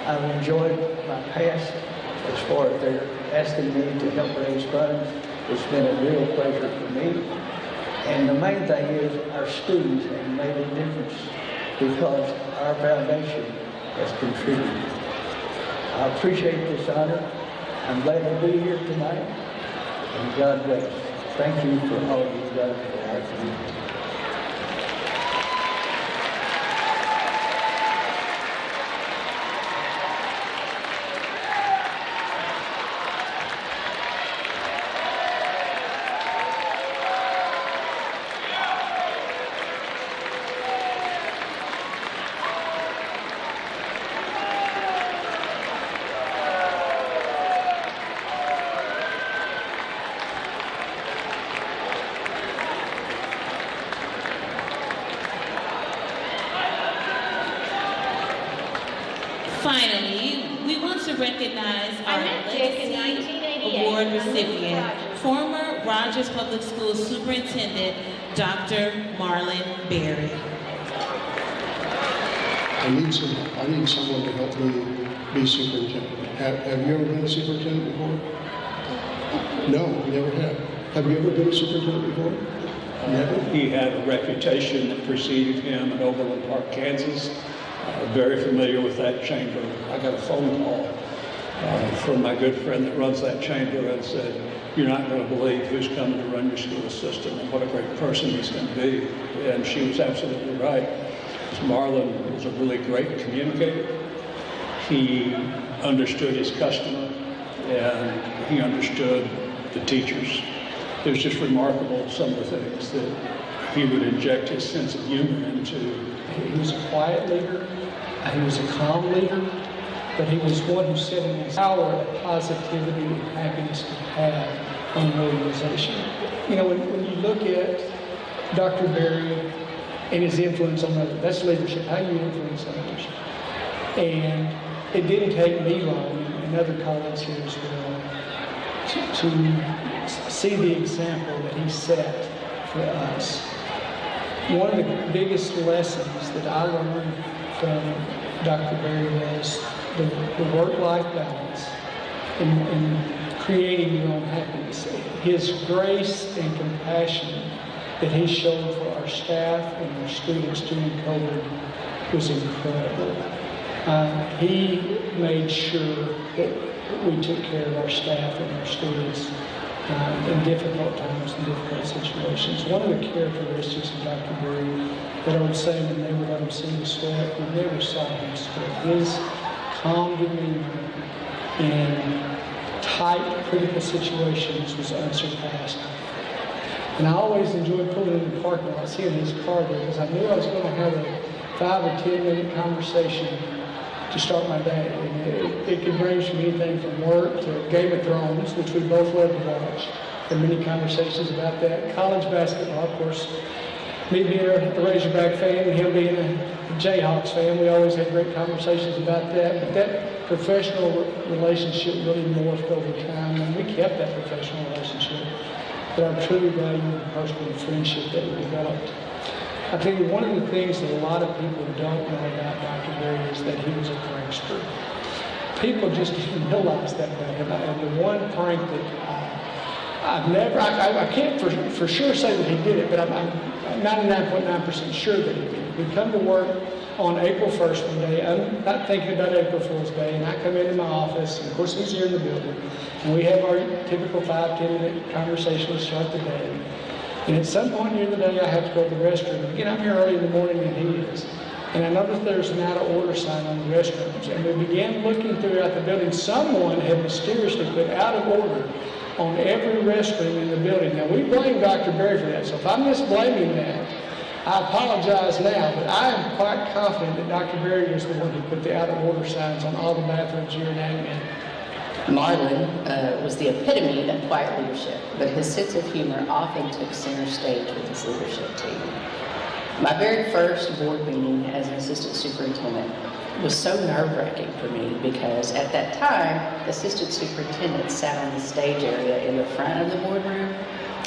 I've enjoyed my past as far as they're asking me to help raise funds. It's been a real pleasure for me. And the main thing is our students have made a difference because our foundation has contributed. I appreciate this honor. I'm glad to be here tonight. And God bless. Thank you for all you've done for our community. Finally, we want to recognize our Legacy Award recipient, former Rogers Public Schools Superintendent, Dr. Marlon Berry. I need someone to help me be superintendent. Have you ever been a superintendent before? No, you never have. Have you ever been a superintendent before? Never? He had a reputation that preceded him in Overland Park, Kansas. Very familiar with that chamber. I got a phone call from my good friend that runs that chamber and said, "You're not going to believe who's coming to run your school system and what a great person he's going to be." And she was absolutely right. Marlon was a really great communicator. He understood his customer and he understood the teachers. It was just remarkable, some of the things that he would inject his sense of humor into. He was a quiet leader, he was a calm leader, but he was one who said in his power of positivity and happiness to have on an organization. You know, when you look at Dr. Berry and his influence on others, that's leadership, how you influence others. And it didn't take me long, and other colleagues here as well, to see the example that he set for us. One of the biggest lessons that I learned from Dr. Berry was the work-life balance and creating your own happiness. His grace and compassion that he showed for our staff and our students during COVID was incredible. He made sure that we took care of our staff and our students in difficult times and difficult situations. One of the characteristics of Dr. Berry that I would say we never let him see him sweat, we never saw him sweat. His calm demeanor in tight, critical situations was unsurpassed. And I always enjoyed pulling in the parking lot, seeing his car there, because I knew I was going to have a 5 or 10 minute conversation to start my day. And it could range from anything from work to Game of Thrones, which we both love to watch. There are many conversations about that. College basketball, of course. Me being a Razorback fan and him being a Jayhawks fan, we always had great conversations about that. But that professional relationship really morphed over time, and we kept that professional relationship. But I truly value the personal friendship that we developed. I tell you, one of the things that a lot of people don't know about Dr. Berry is that he was a prankster. People just didn't realize that about him. And the one prank that I can't for sure say that he did it, but I'm 99.9% sure that he did. We'd come to work on April 1st one day. I'm not thinking about April Fool's Day, and I come into my office, and of course he's here in the building, and we have our typical 5-10 minute conversation to start the day. And at some point during the day, I have to go to the restroom. Again, I'm here early in the morning than he is. And I noticed there's an out of order sign on the restrooms. And we began looking throughout the building. Someone had mysteriously put out of order on every restroom in the building. Now, we blame Dr. Berry for that. So if I'm misblaming that, I apologize now. But I am quite confident that Dr. Berry was the one who put the out of order signs on all the bathrooms you're in. Marlon was the epitome of quiet leadership, but his sense of humor often took center stage with his leadership team. My very first board meeting as an assistant superintendent was so nerve-wracking for me because at that time, the assistant superintendent sat on the stage area in the front of the boardroom,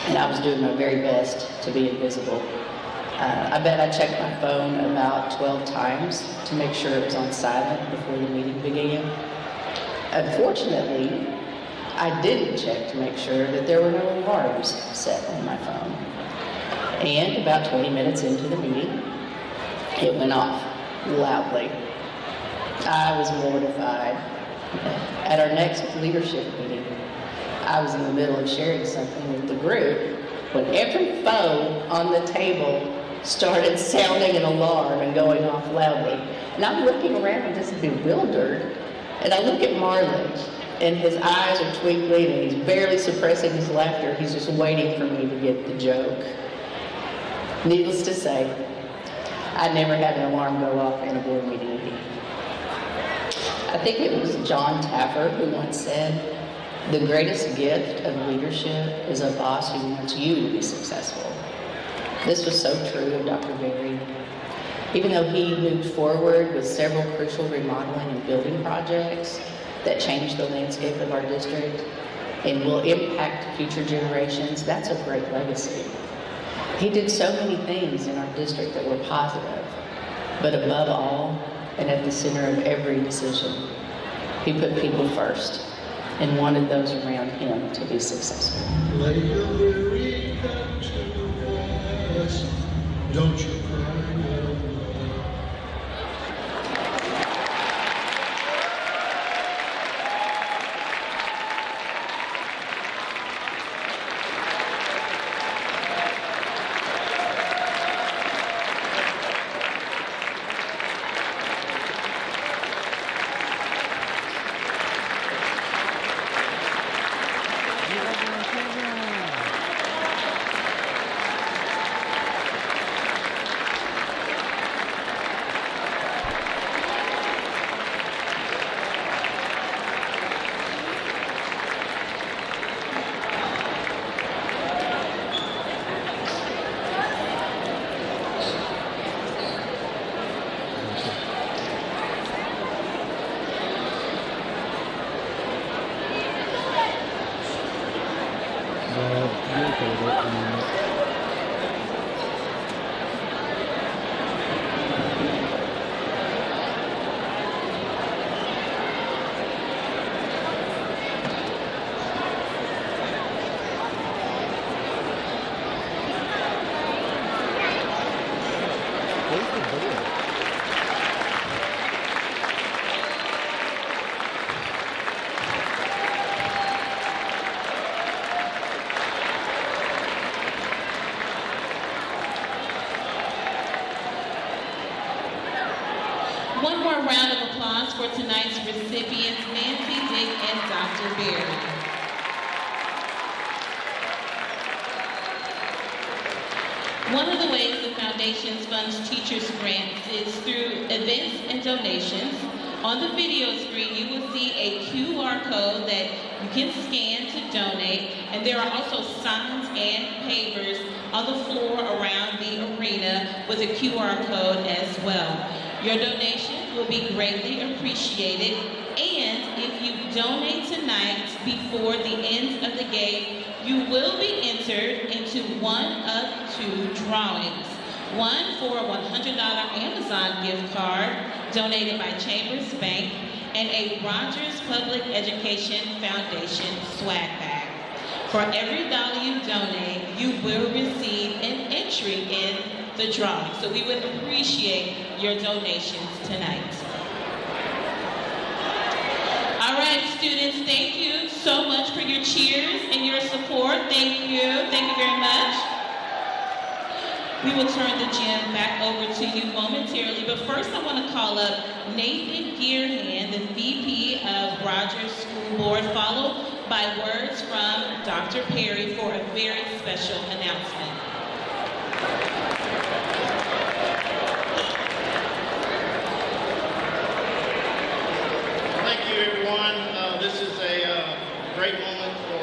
and I was doing my very best to be invisible. I bet I checked my phone about 12 times to make sure it was on silent before the meeting began. Unfortunately, I didn't check to make sure that there were no alarms set on my phone. And about 20 minutes into the meeting, it went off loudly. I was mortified. At our next leadership meeting, I was in the middle of sharing something with the group when every phone on the table started sounding an alarm and going off loudly. And I'm looking around just bewildered, and I look at Marlon, and his eyes are twinkling, and he's barely suppressing his laughter. He's just waiting for me to get the joke. Needless to say, I never had an alarm go off in a board meeting again. I think it was John Taffer who once said, "The greatest gift of leadership is a boss who wants you to be successful." This was so true of Dr. Berry. Even though he moved forward with several crucial remodeling and building projects that changed the landscape of our district and will impact future generations, that's a great legacy. He did so many things in our district that were positive, but above all, and at the center of every decision, he put people first and wanted those around him to be successful. Lay your weary head to rest. Don't you cry no more. One more round of applause for tonight's recipients, Nancy, Dick, and Dr. Berry. One of the ways the Foundation funds teachers' grants is through events and donations. On the video screen, you will see a QR code that you can scan to donate, and there are also signs and pavers on the floor around the arena with a QR code as well. Your donation will be greatly appreciated, and if you donate tonight before the end of the game, you will be entered into one of two drawings. One for a $100 Amazon gift card donated by Chambers Bank and a Rogers Public Education Foundation swag bag. For every dollar you donate, you will receive an entry in the drawing. So we would appreciate your donations tonight. All right, students, thank you so much for your cheers and your support. Thank you very much. We will turn the gym back over to you momentarily, but first I want to call up Nathan Gearhand, the VP of Rogers School Board, followed by words from Dr. Perry for a very special announcement. Thank you, everyone. This is a great moment for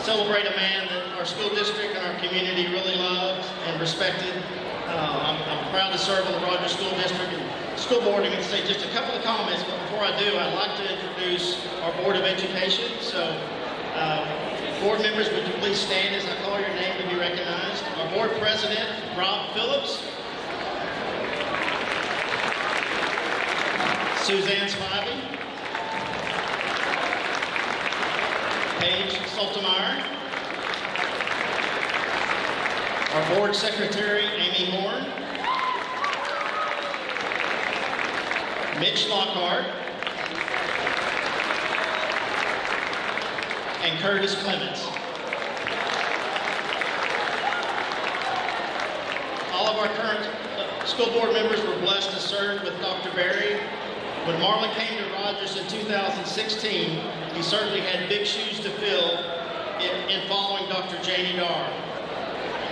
celebrate a man that our school district and our community really loves and respected. I'm proud to serve on the Rogers School District and School Board. I'm going to say just a couple of comments, but before I do, I'd like to introduce our Board of Education. So, board members, would you please stand as I call your name to be recognized? Our Board President, Rob Phillips. Suzanne Spivey. Paige Saltemeyer. Our board secretary, Amy Horn. Mitch Lockhart. And Curtis Clements. All of our current school board members were blessed to serve with Dr. Berry. When Marlon came to Rogers in 2016, he certainly had big shoes to fill in following Dr. Janie Darr.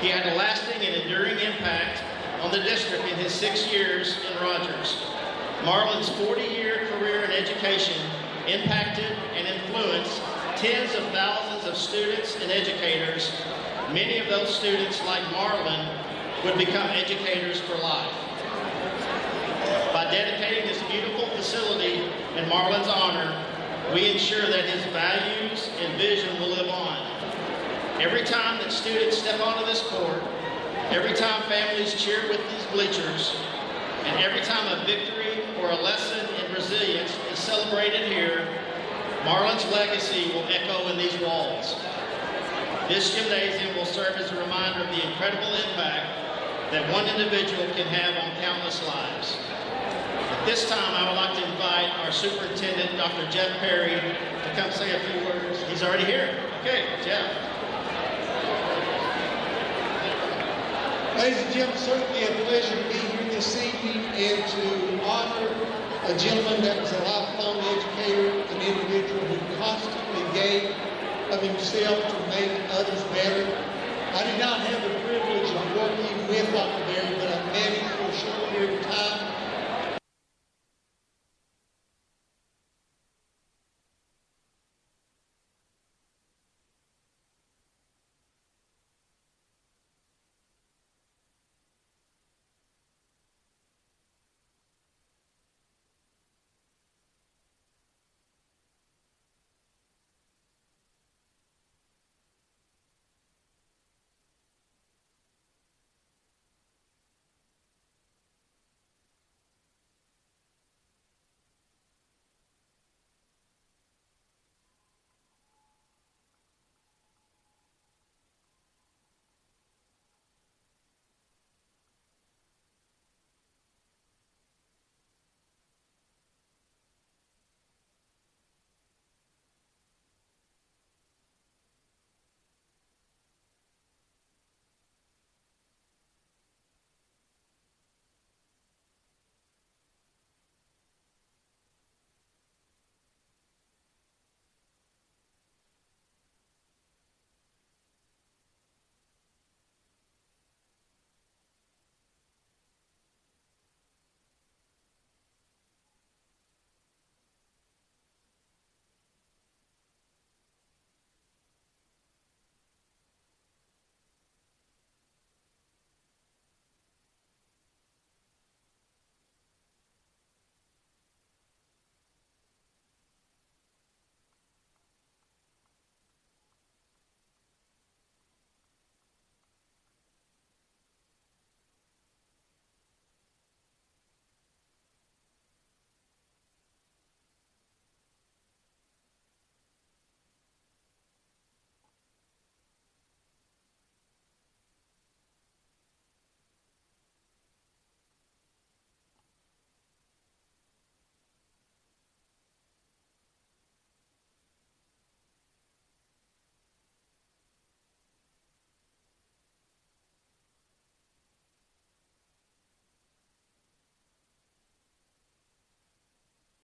He had a lasting and enduring impact on the district in his 6 years in Rogers. Marlon's 40-year career in education impacted and influenced tens of thousands of students and educators. Many of those students, like Marlon, would become educators for life. By dedicating this beautiful facility in Marlon's honor, we ensure that his values and vision will live on. Every time that students step onto this court, every time families cheer with these bleachers, and every time a victory or a lesson in resilience is celebrated here, Marlon's legacy will echo in these walls. This gymnasium will serve as a reminder of the incredible impact that one individual can have on countless lives. At this time, I would like to invite our superintendent, Dr. Jeff Perry, to come say a few words. He's already here. Okay, Jeff. Ladies and gentlemen, certainly a pleasure to be here this evening and to honor a gentleman that was a lifelong educator, an individual who constantly gave of himself to make others better. I did not have